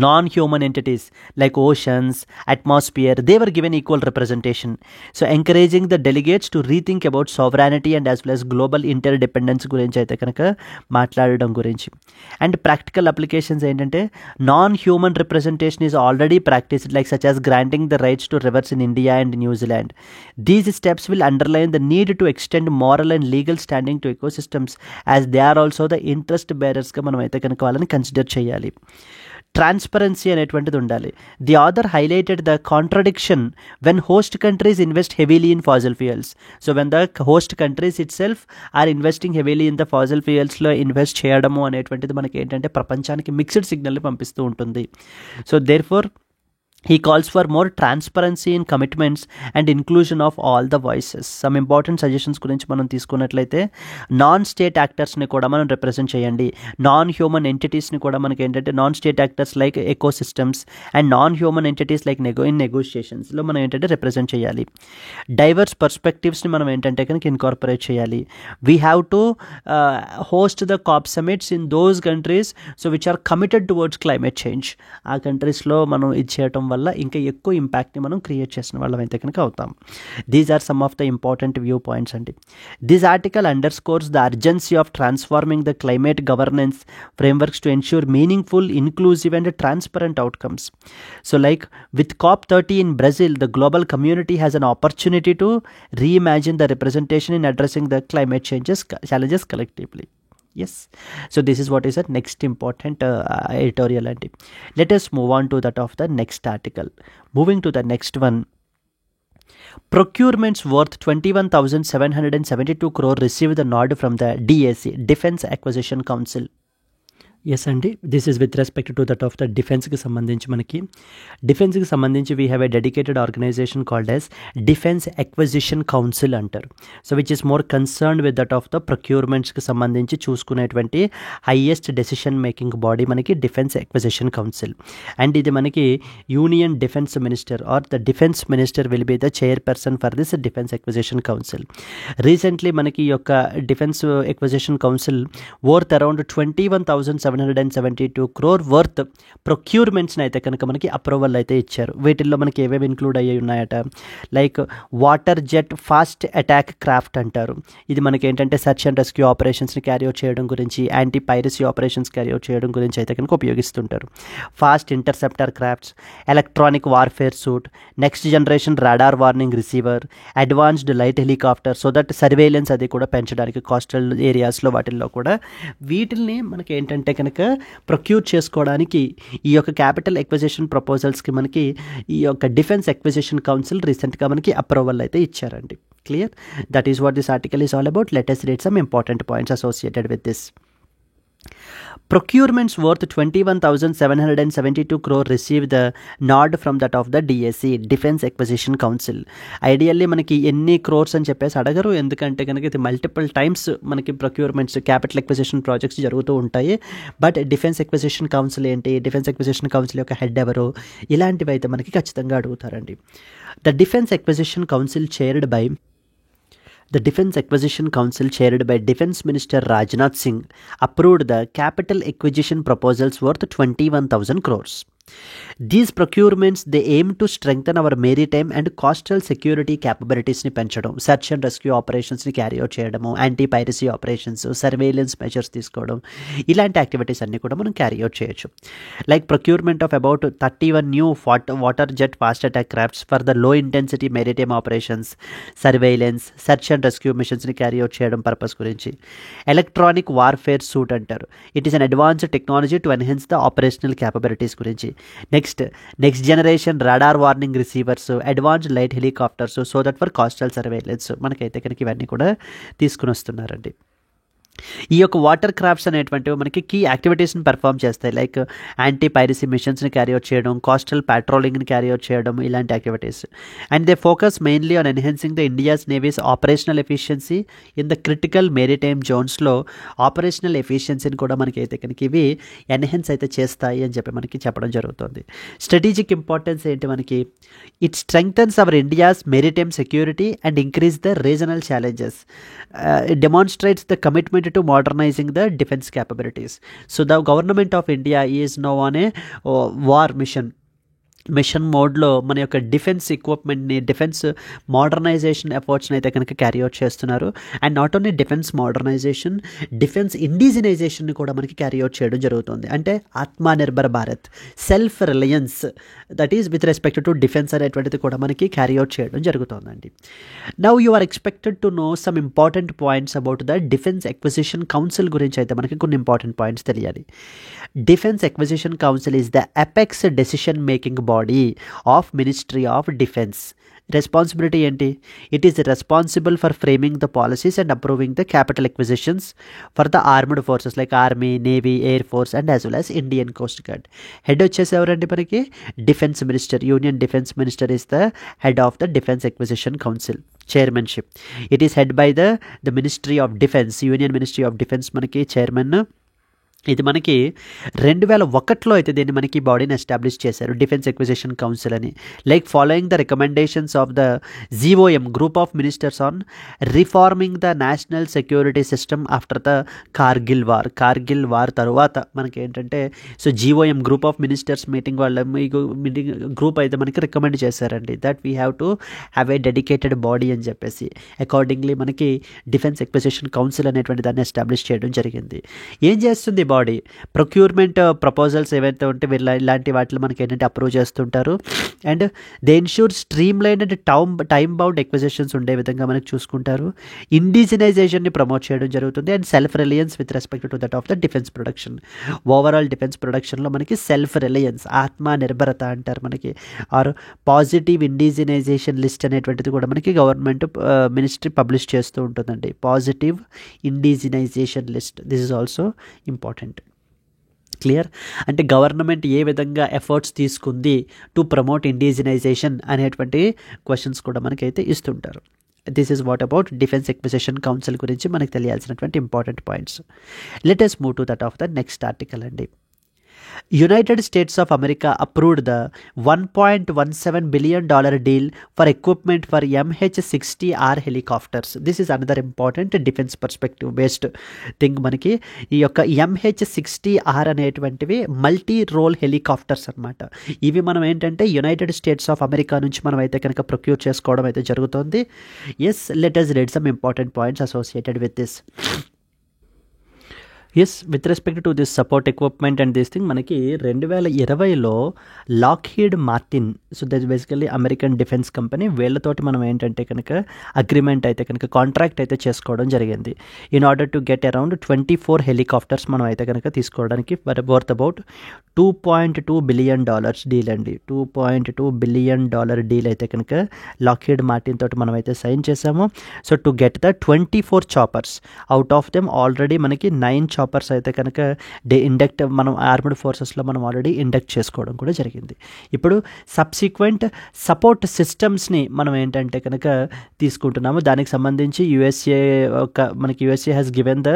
non-human entities like oceans, atmosphere, they were given equal representation. So encouraging the delegates to rethink about sovereignty and as well as global interdependence గురించి అయితే కనుక మాట్లాడడం గురించి. అండ్ ప్రాక్టికల్ అప్లికేషన్స్ ఏంటంటే non-human representation is already practiced, like such as granting the rights to rivers in India and New Zealand. These steps will underline the need to extend moral and legal standing to ecosystems as they are also the interest bearers గా మనం అయితే కనుక వాళ్ళని consider చేయాలి. Transparency అనేటువంటిది ఉండాలి. The author highlighted the contradiction when host countries invest heavily in fossil fuels. So when the host countries itself are investing heavily in the fossil ఫ్యూయల్స్లో invest చేయడము అనేటువంటిది మనకి ఏంటంటే ప్రపంచానికి మిక్స్డ్ సిగ్నల్ని పంపిస్తూ ఉంటుంది. So therefore he calls for more transparency in commitments and inclusion of all the voices. Some important suggestions గురించి మనం తీసుకున్నట్లయితే నాన్ స్టేట్ యాక్టర్స్ని కూడా మనం రిప్రజెంట్ చేయండి. నాన్ హ్యూమన్ ఎంటిటీస్ని కూడా మనకి ఏంటంటే non state actors like ecosystems and non human entities like in నెగోషియేషన్స్లో మనం ఏంటంటే రిప్రజెంట్ చేయాలి. డైవర్స్ పర్స్పెక్టివ్స్ని మనం ఏంటంటే కనుక ఇన్కార్పొరేట్ చేయాలి. We have to host the COP summits in those countries so which are committed towards climate change. ఆ కంట్రీస్లో మనం ఇది చేయటం వల్ల ఇంకా ఎక్కువ ఇంపాక్ట్ని మనం క్రియేట్ చేసిన వాళ్ళం అయితే కనుక అవుతాం. These are some of the important viewpoints అండి. This article underscores the urgency of transforming the climate governance frameworks to ensure meaningful, inclusive and transparent outcomes. So like with COP30 in Brazil, the global community has an opportunity to reimagine the representation in addressing the climate challenges collectively. Yes, so this is what is the next important editorial and let us move on to that of the next article. Moving to the next one, procurements worth 21,772 crore received the nod from the DAC, Defense Acquisition Council. Yes అండి, this is with respect to that of the డిఫెన్స్కి సంబంధించి మనకి డిఫెన్స్కి సంబంధించి we have a dedicated organization called as defence acquisition council అంటారు. So which is more concerned with that of the ప్రొక్యూర్మెంట్స్కి సంబంధించి చూసుకునేటువంటి హైయెస్ట్ డెసిషన్ మేకింగ్ బాడీ మనకి డిఫెన్స్ ఎక్విజిషన్ కౌన్సిల్. అండ్ ఇది మనకి union defence minister or the defence minister will be the chairperson for this defence acquisition council. Recently మనకి ఈ యొక్క defence acquisition council worth around 21,772 crore worth ప్రొక్యూర్మెంట్స్ని అయితే కనుక మనకి అప్రూవల్ అయితే ఇచ్చారు. వీటిల్లో మనకి ఏవేవి ఇంక్లూడ్ అయ్యి ఉన్నాయట, like water jet fast attack craft అంటారు. ఇది మనకి ఏంటంటే సర్చ్ అండ్ రెస్క్యూ ఆపరేషన్స్ని క్యారీఅవుట్ చేయడం గురించి, యాంటీ పైరసీ ఆపరేషన్స్ క్యారీఅవుట్ చేయడం గురించి అయితే కనుక ఉపయోగిస్తుంటారు. Fast interceptor crafts, electronic warfare suit, next generation radar warning receiver, advanced light helicopter so that surveillance అది కూడా పెంచడానికి కోస్టల్ ఏరియాస్లో వాటిల్లో కూడా వీటిల్ని మనకి ఏంటంటే కనుక ప్రొక్యూర్ చేసుకోవడానికి ఈ యొక్క క్యాపిటల్ ఎక్విజిషన్ ప్రపోజల్స్కి మనకి ఈ యొక్క డిఫెన్స్ ఎక్విజిషన్ కౌన్సిల్ రీసెంట్గా మనకి అప్రూవల్ అయితే ఇచ్చారండి. Clear? That is what this article is all about. Let us read some important points associated with this. Procurements worth 21,772 crore received the nod from that of the DAC, Defense Acquisition Council. Ideally మనకి ఎన్ని క్రోర్స్ అని చెప్పేసి అడగరు, ఎందుకంటే కనుక ఇది multiple times మనకి procurements capital acquisition projects జరుగుతూ ఉంటాయి. బట్ డిఫెన్స్ ఎక్విజిషన్ కౌన్సిల్ ఏంటి, డిఫెన్స్ ఎక్విజిషన్ కౌన్సిల్ యొక్క హెడ్ ఎవరు, ఇలాంటివి అయితే మనకి ఖచ్చితంగా అడుగుతారండి. The Defense Acquisition Council chaired by Defense Minister Rajnath Singh approved the capital acquisition proposals worth 21,000 crores. These procurements they aim to strengthen our maritime and coastal security క్యాపబిలిటీస్ని పెంచడం, search and rescue ఆపరేషన్స్ని carry out చేయడము, anti piracy operations, surveillance measures తీసుకోవడం, ఇలాంటి activities అన్నీ కూడా మనం carry out చేయొచ్చు. Like procurement of about 31 new water jet fast attack crafts for the low intensity maritime operations, surveillance, search and rescue మిషన్స్ని carry out చేయడం purpose గురించి. Electronic warfare suite అంటారు. It is an advanced technology to enhance the operational capabilities గురించి. Next generation radar warning receivers, advanced light helicopters, so that for coastal surveillance, మనకైతే కనుక ఇవన్నీ కూడా తీసుకుని వస్తున్నారండి. ఈ యొక్క వాటర్ క్రాఫ్ట్స్ అనేటువంటివి మనకి కీ యాక్టివిటీస్ని పెర్ఫామ్ చేస్తాయి. లైక్ యాంటీ పైరసీ మిషన్స్ని క్యారీ అవుట్ చేయడం, కోస్టల్ ప్యాట్రోలింగ్ని క్యారీ అవుట్ చేయడం, ఇలాంటి activities. And they focus mainly on enhancing the India's navy's operational efficiency in the critical maritime జోన్స్లో ఆపరేషనల్ ఎఫిషియన్సీని కూడా మనకి అయితే కనుక ఇవి ఎన్హాన్స్ అయితే చేస్తాయి అని చెప్పి మనకి చెప్పడం జరుగుతుంది. స్ట్రాటజిక్ ఇంపార్టెన్స్ ఏంటి మనకి? It strengthens our India's maritime security and increase the regional challenges. It demonstrates the commitment to modernizing the defense capabilities. So the government of India is now on a war mission మోడ్లో మన యొక్క defence ఎక్విప్మెంట్ని, defence modernization ఎఫర్ట్స్ని అయితే కనుక carry out చేస్తున్నారు. And not only defence modernization, defence ఇండిజినైజేషన్ని కూడా మనకి క్యారీ అవుట్ చేయడం జరుగుతుంది. అంటే Atmanirbhar Bharat, self reliance, that is with respect to defence అనేటువంటిది కూడా మనకి క్యారీ అవుట్ చేయడం జరుగుతుందండి. Now you are expected to know some important points about the defence acquisition council గురించి అయితే మనకి కొన్ని ఇంపార్టెంట్ పాయింట్స్ తెలియాలి. Defence acquisition council is the apex decision making body of ministry of defence. Responsibility ఏంటి? It is responsible for framing the policies and approving the capital acquisitions for the armed forces like army, navy, air force and as well as Indian coast guard. Head వచ్చేసి ఎవరండి మనకి? Defence minister. Union defence minister is the head of the defence acquisition council chairmanship. It is head by the ministry of defence. Union ministry of defence మనకి chairman. ఇది మనకి 2001లో అయితే దీన్ని మనకి బాడీని ఎస్టాబ్లిష్ చేశారు, డిఫెన్స్ ఎక్విజిషన్ కౌన్సిల్ అని. Like following the recommendations of the GOM, group of ministers on reforming the national security system after the Kargil war తర్వాత మనకి ఏంటంటే GOM, group of ministers meeting వాళ్ళ గ్రూప్ అయితే మనకి రికమెండ్ చేశారండి that we have to have a dedicated body అని చెప్పేసి. Accordingly మనకి డిఫెన్స్ ఎక్విజిషన్ కౌన్సిల్ అనేటువంటి దాన్ని ఎస్టాబ్లిష్ చేయడం జరిగింది. ఏం చేస్తుంది బాడీ? ప్రొక్యూర్మెంట్ ప్రపోజల్స్ ఏవైతే ఉంటే ఇలాంటి వాటిలో మనకి ఏంటంటే అప్రూవ్ చేస్తుంటారు. And they ensure streamline and time bound acquisitions ఉండే విధంగా మనకి చూసుకుంటారు. ఇండిజినైజేషన్ని ప్రమోట్ చేయడం జరుగుతుంది. And self reliance with respect to that of the defence production. Overall defence ప్రొడక్షన్లో మనకి సెల్ఫ్ రిలయన్స్, ఆత్మనిర్భరత అంటారు మనకి, ఆర్ పాజిటివ్ ఇండిజినైజేషన్ లిస్ట్ అనేటువంటిది కూడా మనకి గవర్నమెంట్ మినిస్ట్రీ పబ్లిష్ చేస్తూ ఉంటుందండి. Positive indigenization list, this is also important. Clear? అంటే గవర్నమెంట్ ఏ విధంగా ఎఫర్ట్స్ తీసుకుంది టు ప్రమోట్ ఇండిజినైజేషన్ అనేటువంటి క్వశ్చన్స్ కూడా మనకైతే ఇస్తుంటారు. This is what about defence acquisition council గురించి మనకు తెలియాల్సినటువంటి important points. Let us move to that of the next article అండి. United States of America approved the $1.17 billion deal for equipment for MH-60R helicopters. This is another important defense perspective based thing. మనకి ఈ యొక్క MH-60R అనేటువంటివి multi role helicopters అనమాట. ఇవి మనం ఏంటంటే United states of America నుంచి మనం అయితే కనుక ప్రొక్యూర్ చేసుకోవడం అయితే జరుగుతుంది. Yes, let us read some important points associated with this. Yes, with respect to this support equipment and this thing మనకి 2020లో Lockheed Martin, so that basically American defence company, వీళ్ళతోటి మనం ఏంటంటే కనుక అగ్రిమెంట్ అయితే కనుక కాంట్రాక్ట్ అయితే చేసుకోవడం జరిగింది. In order to get around 24 helicopters మనం అయితే కనుక తీసుకోవడానికి వర్త్ అబౌట్ $2.2 బిలియన్ డీల్ అండి. $2.2 బిలియన్ డీల్ అయితే కనుక లాక్హీడ్ మార్టిన్ తోటి మనం అయితే సైన్ చేసాము. So to get the 24 choppers, out of them already మనకి 9 చాపర్స్ అయితే కనుక ఇండక్ట్ మనం ఆర్మ్డ్ ఫోర్సెస్లో మనం ఆల్రెడీ ఇండక్ట్ చేసుకోవడం కూడా జరిగింది. ఇప్పుడు సబ్సిక్వెంట్ సపోర్ట్ సిస్టమ్స్ని మనం ఏంటంటే కనుక తీసుకుంటున్నాము. దానికి సంబంధించి మనకి USA has given the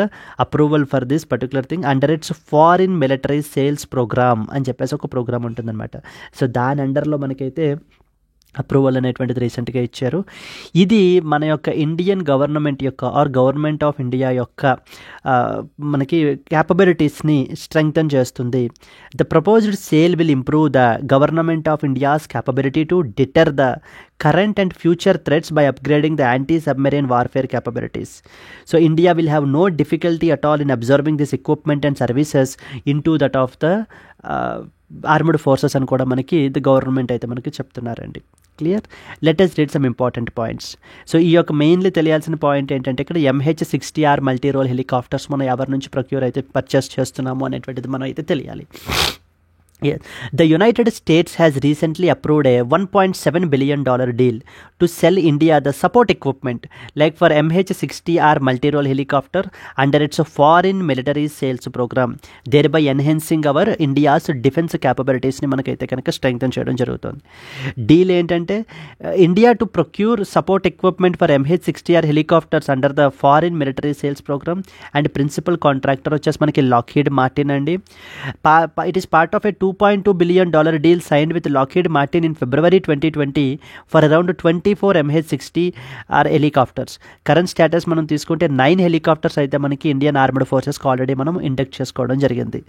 approval for this particular thing under its foreign military sales programme అని చెప్పేసి ఒక ప్రోగ్రామ్ ఉంటుందన్నమాట. సో దాని అండర్లో మనకైతే అప్రూవల్ అనేటువంటిది రీసెంట్గా ఇచ్చారు. ఇది మన యొక్క ఇండియన్ గవర్నమెంట్ యొక్క గవర్నమెంట్ ఆఫ్ ఇండియా యొక్క మనకి క్యాపబిలిటీస్ని స్ట్రెంగ్తన్ చేస్తుంది. The proposed sale will improve the government of India's capability to deter the current and future threats by upgrading the anti-submarine warfare capabilities. So India will have no difficulty at all in absorbing this equipment and services into that of the armed forces అని కూడా మనకి the government అయితే మనకి చెప్తున్నారండి. Clear? Let us read some important points. So ఈ యొక్క mainly తెలియాల్సిన point ఏంటంటే ఇక్కడ MH-60R మల్టీ రోల్ హెలికాప్టర్స్ మనం ఎవరి నుంచి ప్రొక్యూర్ అయితే పర్చేస్ చేస్తున్నాము అనేటువంటిది మనం అయితే తెలియాలి. Yes. The United States has recently approved a $1.7 billion deal to sell India the support equipment like for MH-60R multi-role helicopter under its foreign military sales program, thereby enhancing our India's defense capabilities ni manakaithe kanaka strengthen cheyadam jarugutundi. Deal entante India to procure support equipment for MH-60R helicopters under the foreign military sales program and principal contractor vachesi manaki Lockheed Martin andi. It is part of a $2.2 billion deal signed with Lockheed Martin in February 2020 for around 24 MH-60R helicopters. Current status మనం తీసుకుంటే 9 helicopters అయితే మనకి Indian armed ఫోర్సెస్కి already మనం induct చేసుకోవడం జరిగింది.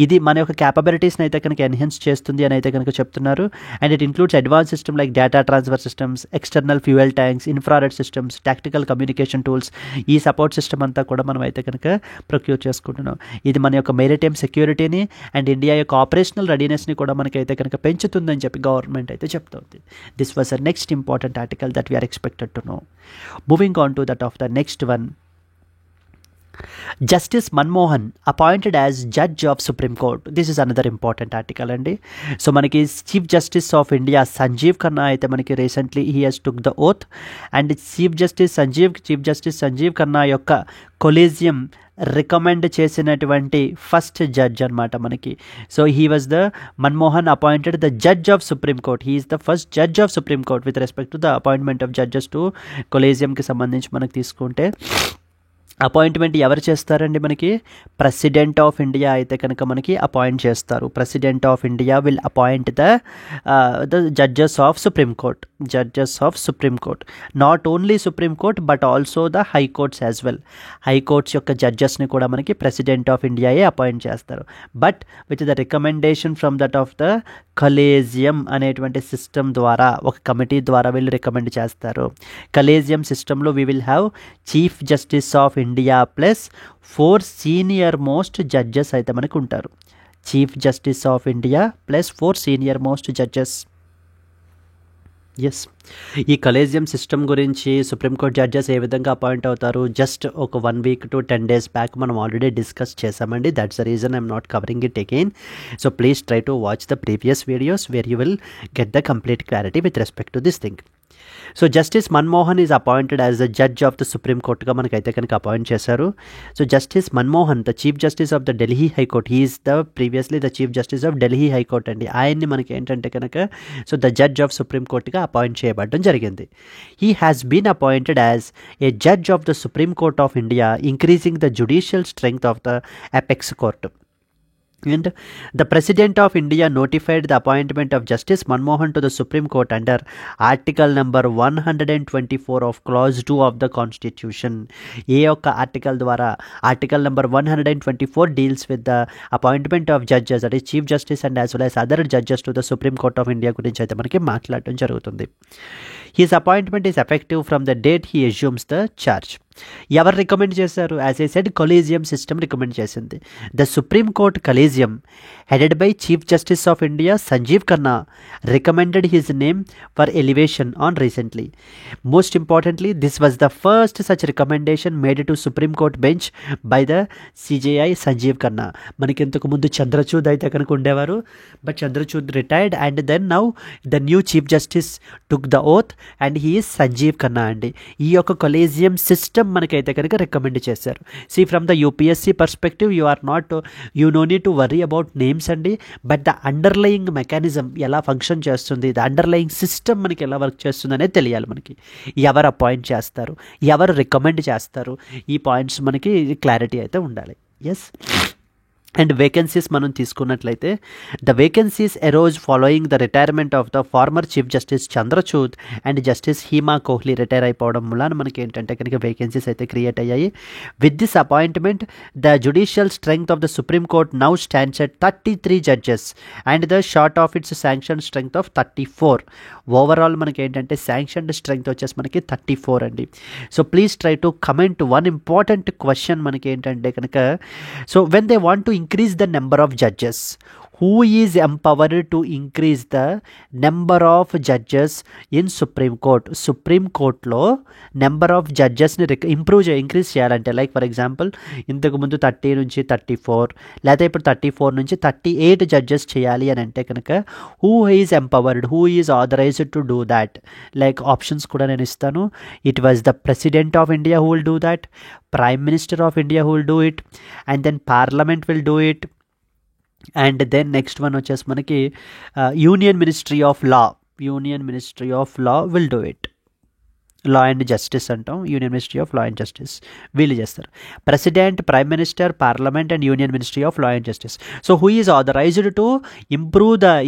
ఇది మన యొక్క క్యాపబిలిటీస్ని అయితే కనుక ఎన్హాన్స్ చేస్తుంది అని అయితే కనుక చెప్తున్నారు. And it includes advance system like data transfer systems, external fuel tanks, infrared systems, tactical communication tools. ఈ సపోర్ట్ సిస్టమ్ అంతా కూడా మనం అయితే కనుక ప్రొక్యూర్ చేసుకుంటున్నాం. ఇది మన యొక్క మెరిటైమ్ సెక్యూరిటీని అండ్ ఇండియా యొక్క ఆపరేషనల్ రెడీనెస్ని కూడా మనకైతే కనుక పెంచుతుందని చెప్పి గవర్నమెంట్ అయితే చెప్తుంది. This was a next important article that we are expected to know. Moving on to that of the next one. Justice Manmohan appointed as Judge of Supreme Court. This is another important article అండి. So మనకి chief justice of India Sanjiv Khanna అయితే మనకి recently he has took the oath and chief justice Sanjiv Khanna యొక్క collegium recommend చేసినటువంటి first judge అనమాట మనకి. So he was the Manmohan appointed the judge of supreme court. He is the first judge of supreme court with respect to the appointment of judges to కొలీజియంకి సంబంధించి మనకు తీసుకుంటే appointment ఎవరు చేస్తారండి? మనకి ప్రెసిడెంట్ ఆఫ్ ఇండియా అయితే కనుక మనకి అపాయింట్ చేస్తారు. President of India will appoint the judges of supreme court. Not only supreme court but also the high courts as well. High courts యొక్క జడ్జెస్ని కూడా మనకి ప్రెసిడెంట్ ఆఫ్ ఇండియాయే అపాయింట్ చేస్తారు. But with the recommendation from that of the collegium అనేటువంటి system ద్వారా, ఒక committee ద్వారా వీళ్ళు రికమెండ్ చేస్తారు. కలేజియం సిస్టంలో we will have chief justice of India plus 4 senior most judges అయితే మనకు ఉంటారు. Chief justice of India plus 4 senior most judges. Yes, ఈ కలేజియం సిస్టమ్ గురించి సుప్రీంకోర్టు జడ్జెస్ ఏ విధంగా అపాయింట్ అవుతారు జస్ట్ ఒక 1 వీక్ to 10 days బ్యాక్ మనం ఆల్రెడీ డిస్కస్ చేసామండి. That's the reason I'm not covering it again. So please try to watch the previous videos where you will get the complete clarity with respect to this thing. So justice Manmohan is appointed as the judge of the supreme కోర్టుగా మనకైతే కనుక appoint చేశారు. So justice Manmohan the chief justice of the Delhi high court, he is the previously the chief justice of Delhi high court అండి. ఆయన్ని మనకి ఏంటంటే కనుక so the judge of supreme కోర్టుగా అపాయింట్ చేయబడడం జరిగింది. He has been appointed as a judge of the supreme court of India, increasing the judicial strength of the apex court. And the President of India notified the appointment of Justice Manmohan to the Supreme Court under Article number 124 of Clause 2 of the Constitution. ఏ యొక్క article ద్వారా article number 124 deals with the appointment of judges, that is Chief Justice and as well as other judges to the Supreme Court of India గురించి అయితే మనకి మాట్లాడటం జరుగుతుంది. His appointment is effective from the date he assumes the charge. ఎవరు recommend చేశారు? As I said collegium system recommend చేసింది. The supreme court collegium headed by chief justice of India Sanjiv Khanna recommended his name for elevation on recently. Most importantly this was the first such recommendation made to supreme court bench by the CJI Sanjiv Khanna. మనకి ఇంతకు ముందు చంద్రచూడ్ అయితే కనుక ఉండేవారు, but Chandrachud retired and then now the new chief justice took the oath and he is Sanjiv Khanna అండి. ఈ యొక్క collegium system మనకైతే కనుక రికమెండ్ చేశారు. See from the UPSC perspective you no need to worry about names అండి, బట్ ద అండర్లయింగ్ మెకానిజం ఎలా function చేస్తుంది, the underlying system మనకి ఎలా వర్క్ చేస్తుంది అనేది తెలియాలి మనకి. ఎవరు అపాయింట్ చేస్తారు, ఎవరు రికమెండ్ చేస్తారు, ఈ పాయింట్స్ మనకి క్లారిటీ అయితే ఉండాలి. ఎస్, అండ్ వేకెన్సీస్ మనం తీసుకున్నట్లయితే the vacancies arouse following the retirement of the former chief justice Chandrachud and justice Hima Kohli retire అయిపోవడం వలన మనకి ఏంటంటే కనుక వేకెన్సీస్ అయితే క్రియేట్ అయ్యాయి. With this appointment the judicial strength of the supreme court now stands at 33 judges and the short of it's sanction strength of 34. Overall మనకి ఏంటంటే sanctioned strength వచ్చేసి మనకి 34 అండి. So please try to comment one important question మనకి ఏంటంటే కనుక, so when they want to increase the number of judges, who is empowered to increase the number of judges in Supreme Court? Supreme Court లో number of జడ్జెస్ని increase చేయాలంటే, like for example ఇంతకు ముందు 30 నుంచి 34 లేదా ఇప్పుడు 34 నుంచి 38 జడ్జెస్ చేయాలి అని అంటే కనుక who is empowered, who is authorised to do that? Like options కూడా నేను ఇస్తాను. It was the president of India who will do that, prime minister of India who will do it, and then parliament will do it, and then next one వచ్చేసి మనకి union ministry of law will do it. Law and justice అంటాం, union ministry of law and justice వీళ్ళు చేస్తారు. President, prime minister, parliament and union ministry of law and justice. So who is authorised to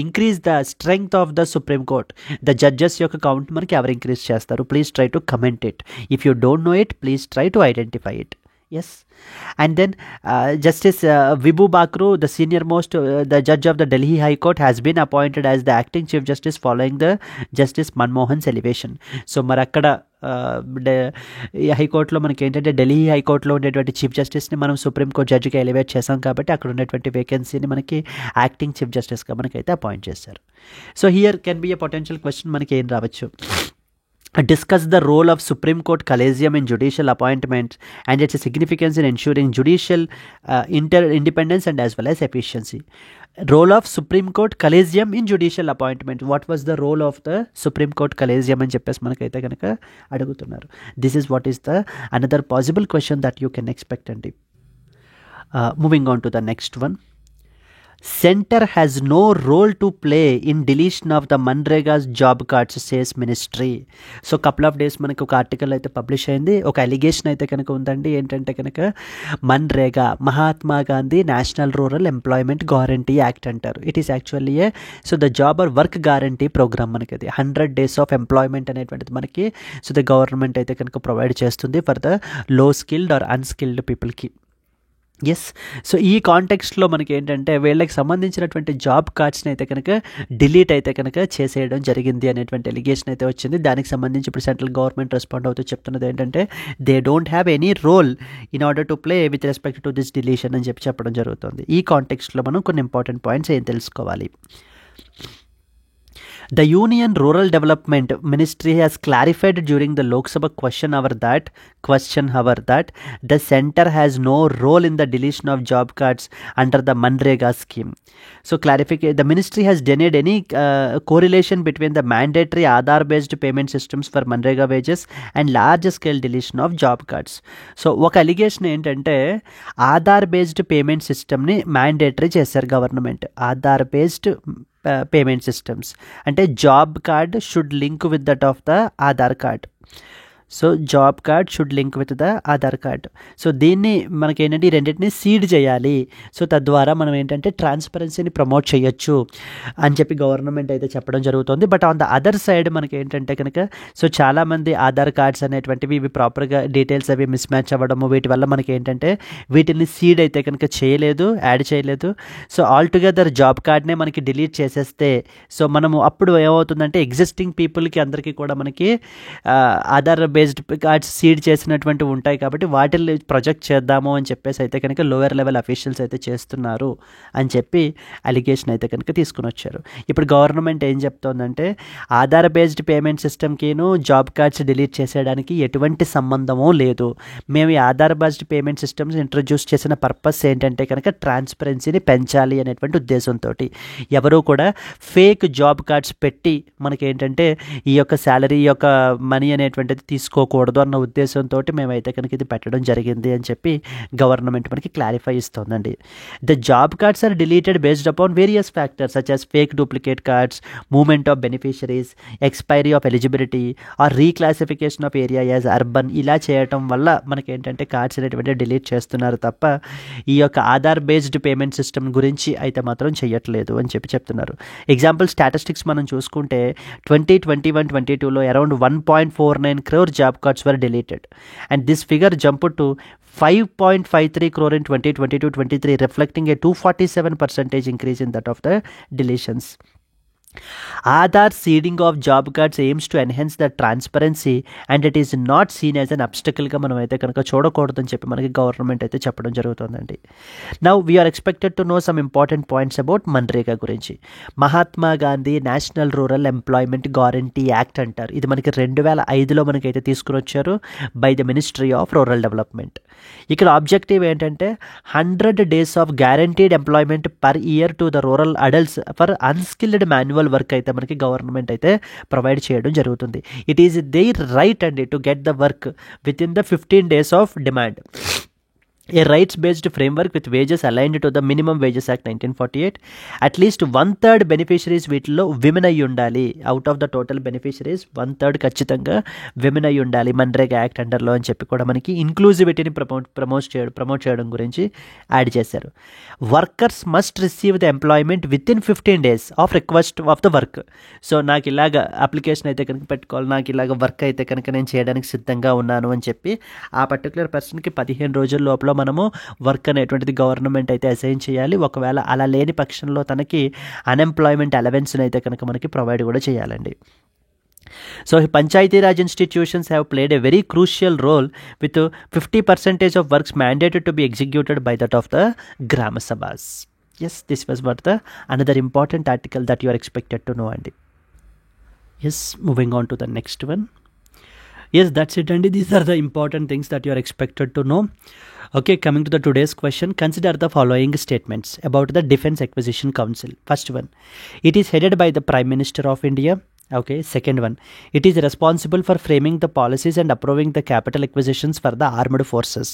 increase the strength of the supreme court? The judges యొక్క count మనకి ఎవరు increase చేస్తారు? Please try to comment it. If you don't know it, please try to identify it. Yes, and then Justice Vibhu Bakru, the senior most the judge of the Delhi High Court, has been appointed as the acting Chief Justice following the Justice Manmohan's elevation. So మరి అక్కడ హైకోర్టులో మనకి ఏంటంటే ఢిల్లీ హైకోర్టులో ఉండేటువంటి chief జస్టిస్ని మనం supreme court జడ్జిగా elevate చేసాం కాబట్టి అక్కడ ఉన్నటువంటి వేకెన్సీని మనకి యాక్టింగ్ చీఫ్ జస్టిస్గా మనకైతే అపాయింట్ చేశారు. So here can be a potential question మనకి ఏం రావచ్చు? Discuss the role of Supreme Court Collegium in judicial appointments and its significance in ensuring judicial independence and as well as efficiency. Role of Supreme Court Collegium in judicial appointment. What was the role of the Supreme Court Collegium అని చెప్పేసి మనకైతే కనుక అడుగుతున్నారు. This is what is the another possible question that you can expect అండి. Moving on to the next one. Center has no role to play in deletion of the Manrega's job cards, says ministry. So couple of days మనకి ఒక article అయితే publish అయింది. ఒక allegation అయితే కనుక ఉందండి. ఏంటంటే కనుక MNREGA, Mahatma Gandhi national rural employment guarantee act అంటారు. It is actually the job or work guarantee programme. మనకి అది 100 days ఆఫ్ ఎంప్లాయ్మెంట్ అనేటువంటిది మనకి ద గవర్నమెంట్ అయితే కనుక ప్రొవైడ్ చేస్తుంది ఫర్ ద లో స్కిల్డ్ ఆర్ అన్స్కిల్డ్ పీపుల్కి. ఎస్, సో ఈ కాంటెక్స్ట్లో మనకి ఏంటంటే వీళ్ళకి సంబంధించినటువంటి జాబ్ కార్డ్స్ని అయితే కనుక డిలీట్ అయితే కనుక చేసేయడం జరిగింది అనేటువంటి ఎలిగేషన్ అయితే వచ్చింది. దానికి సంబంధించి ఇప్పుడు సెంట్రల్ గవర్నమెంట్ రెస్పాండ్ అవుతూ చెప్తున్నది ఏంటంటే they don't have any role in order to play with respect to this deletion అని చెప్పడం జరుగుతుంది. ఈ కాంటెక్స్ట్లో మనం కొన్ని ఇంపార్టెంట్ పాయింట్స్ ఏం తెలుసుకోవాలి. The Union Rural Development Ministry has clarified during the Lok Sabha question hour that the center has no role in the deletion of job cards under the Manrega scheme. So the ministry has denied any correlation between the mandatory Aadhaar based payment systems for Manrega wages and large scale deletion of job cards. So ఒక allegation ఏంటంటే Aadhaar based payment సిస్టమ్ని mandatory చేశారు government. Aadhaar based payment systems అంటే job card should link with that of the Aadhaar card. So job card should link with the Aadhaar card. So దీన్ని మనకి ఏంటంటే ఈ రెండింటిని సీడ్ చేయాలి. సో తద్వారా మనం ఏంటంటే ట్రాన్స్పరెన్సీని ప్రమోట్ చేయొచ్చు అని చెప్పి గవర్నమెంట్ అయితే చెప్పడం జరుగుతుంది. But on the other side మనకి ఏంటంటే కనుక సో చాలామంది ఆధార్ కార్డ్స్ అనేటువంటివి ఇవి ప్రాపర్గా డీటెయిల్స్ అవి మిస్ మ్యాచ్ అవ్వడము, వీటి వల్ల మనకి ఏంటంటే వీటిని సీడ్ అయితే కనుక యాడ్ చేయలేదు. సో ఆల్టుగెదర్ జాబ్ కార్డ్నే మనకి డిలీట్ చేసేస్తే సో మనము అప్పుడు ఏమవుతుందంటే ఎగ్జిస్టింగ్ పీపుల్కి అందరికీ కూడా మనకి ఆధార్ బేస్డ్ కార్డ్స్ సీడ్ చేసినటువంటివి ఉంటాయి కాబట్టి వాటిని ప్రొజెక్ట్ చేద్దాము అని చెప్పేసి అయితే కనుక లోయర్ లెవెల్ అఫీషియల్స్ అయితే చేస్తున్నారు అని చెప్పి అలిగేషన్ అయితే కనుక తీసుకుని వచ్చారు. ఇప్పుడు గవర్నమెంట్ ఏం చెప్తోందంటే ఆధార్ బేస్డ్ పేమెంట్ సిస్టమ్కిను జాబ్ కార్డ్స్ డిలీట్ చేసేయడానికి ఎటువంటి సంబంధమూ లేదు. మేము ఈ Aadhaar based payment systems introduce చేసిన పర్పస్ ఏంటంటే కనుక ట్రాన్స్పరెన్సీని పెంచాలి అనేటువంటి ఉద్దేశంతో ఎవరు కూడా ఫేక్ జాబ్ కార్డ్స్ పెట్టి మనకి ఏంటంటే ఈ యొక్క శాలరీ యొక్క మనీ అనేటువంటిది తీసుకోకూడదు అన్న ఉద్దేశంతో మేమైతే కనుక ఇది పెట్టడం జరిగింది అని చెప్పి గవర్నమెంట్ మనకి క్లారిఫై ఇస్తుందండి. The job cards are deleted based upon various factors such as fake duplicate cards, movement of beneficiaries, expiry of eligibility or reclassification of area as urban. ఇలా చేయటం వల్ల మనకేంటంటే కార్డ్స్ అనేటువంటి డిలీట్ చేస్తున్నారు తప్ప ఈ యొక్క ఆధార్ బేస్డ్ పేమెంట్ సిస్టమ్ గురించి అయితే మాత్రం చేయట్లేదు అని చెప్పి చెప్తున్నారు. ఎగ్జాంపుల్ స్టాటిస్టిక్స్ మనం చూసుకుంటే 2021-22లో around 1.49 crore job cards were deleted and this figure jump to 5.53 crore in 2022-23, reflecting a 247% increase in that of the deletions. Aadhaar seeding of job cards aims to enhance the transparency and it is not seen as an obstacle గా మనం అయితే కనుక చూడకూడదని చెప్పి మనకి government అయితే చెప్పడం జరుగుతుందండి. Now we are expected to know some important points about MNREGA గురించి. Mahatma Gandhi national rural employment guarantee act అంటారు. ఇది మనకి 2005లో మనకైతే తీసుకుని వచ్చారు by the ministry of rural development. ఇక్కడ ఆబ్జెక్టివ్ ఏంటంటే 100 days of guaranteed employment per year to the rural adults for unskilled manual work అయితే మనకి గవర్నమెంట్ అయితే ప్రొవైడ్ చేయడం జరుగుతుంది. ఇట్ ఈస్ దేర్ రైట్ అండి to get the work with in the 15 days of demand. A rights-based framework with wages aligned to the Minimum Wages Act 1948. At least 1/3 beneficiaries వీటిలో women అయ్యి ఉండాలి. Out of the total beneficiaries 1/3 ఖచ్చితంగా women అయ్యి ఉండాలి MNREGA act అండర్లో అని చెప్పి కూడా మనకి ఇంక్లూజివిటీని ప్రమోట్ చేయడం గురించి యాడ్ చేశారు. Workers must receive the employment with in 15 days of request of the work. So నాకు ఇలాగ అప్లికేషన్ అయితే కనుక పెట్టుకోవాలి, నాకు ఇలాగ వర్క్ అయితే కనుక నేను చేయడానికి సిద్ధంగా ఉన్నాను అని చెప్పి ఆ పర్టికులర్ పర్సన్కి 15 రోజుల లోపల మనము వర్క్ అనేటువంటిది గవర్నమెంట్ అయితే అసైన్ చేయాలి. ఒకవేళ అలా లేని పక్షంలో తనకి అన్ఎంప్లాయ్మెంట్ అలవెన్స్ని అయితే కనుక మనకి ప్రొవైడ్ కూడా చేయాలండి. So Panchayati Raj institutions have played a very crucial role with 50% of works mandated to be executed by that of the Grama Sabhas. Yes, this was what the another important article that you are expected to know, Andy. Yes, moving on to the next one. Yes, that's it, Andy. These are the important things that you are expected to know. Okay, coming to the today's question, consider the following statements about the Defence Acquisition Council. First one, it is headed by the Prime Minister of India. Okay, second one, it is responsible for framing the policies and approving the capital acquisitions for the armed forces.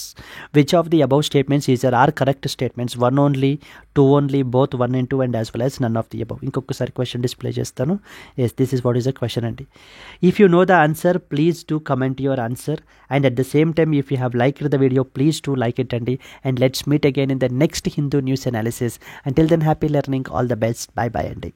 Which of the above statements are correct statements? One only, two only, both 1 and 2, and as well as none of the above. Inkokasari question display chestanu. Yes, this is what is the question andi. If you know the answer, please do comment your answer, and at the same time if you have liked the video, please do like it andi, and let's meet again in the next Hindu news analysis. Until then, happy learning, all the best, bye bye andi.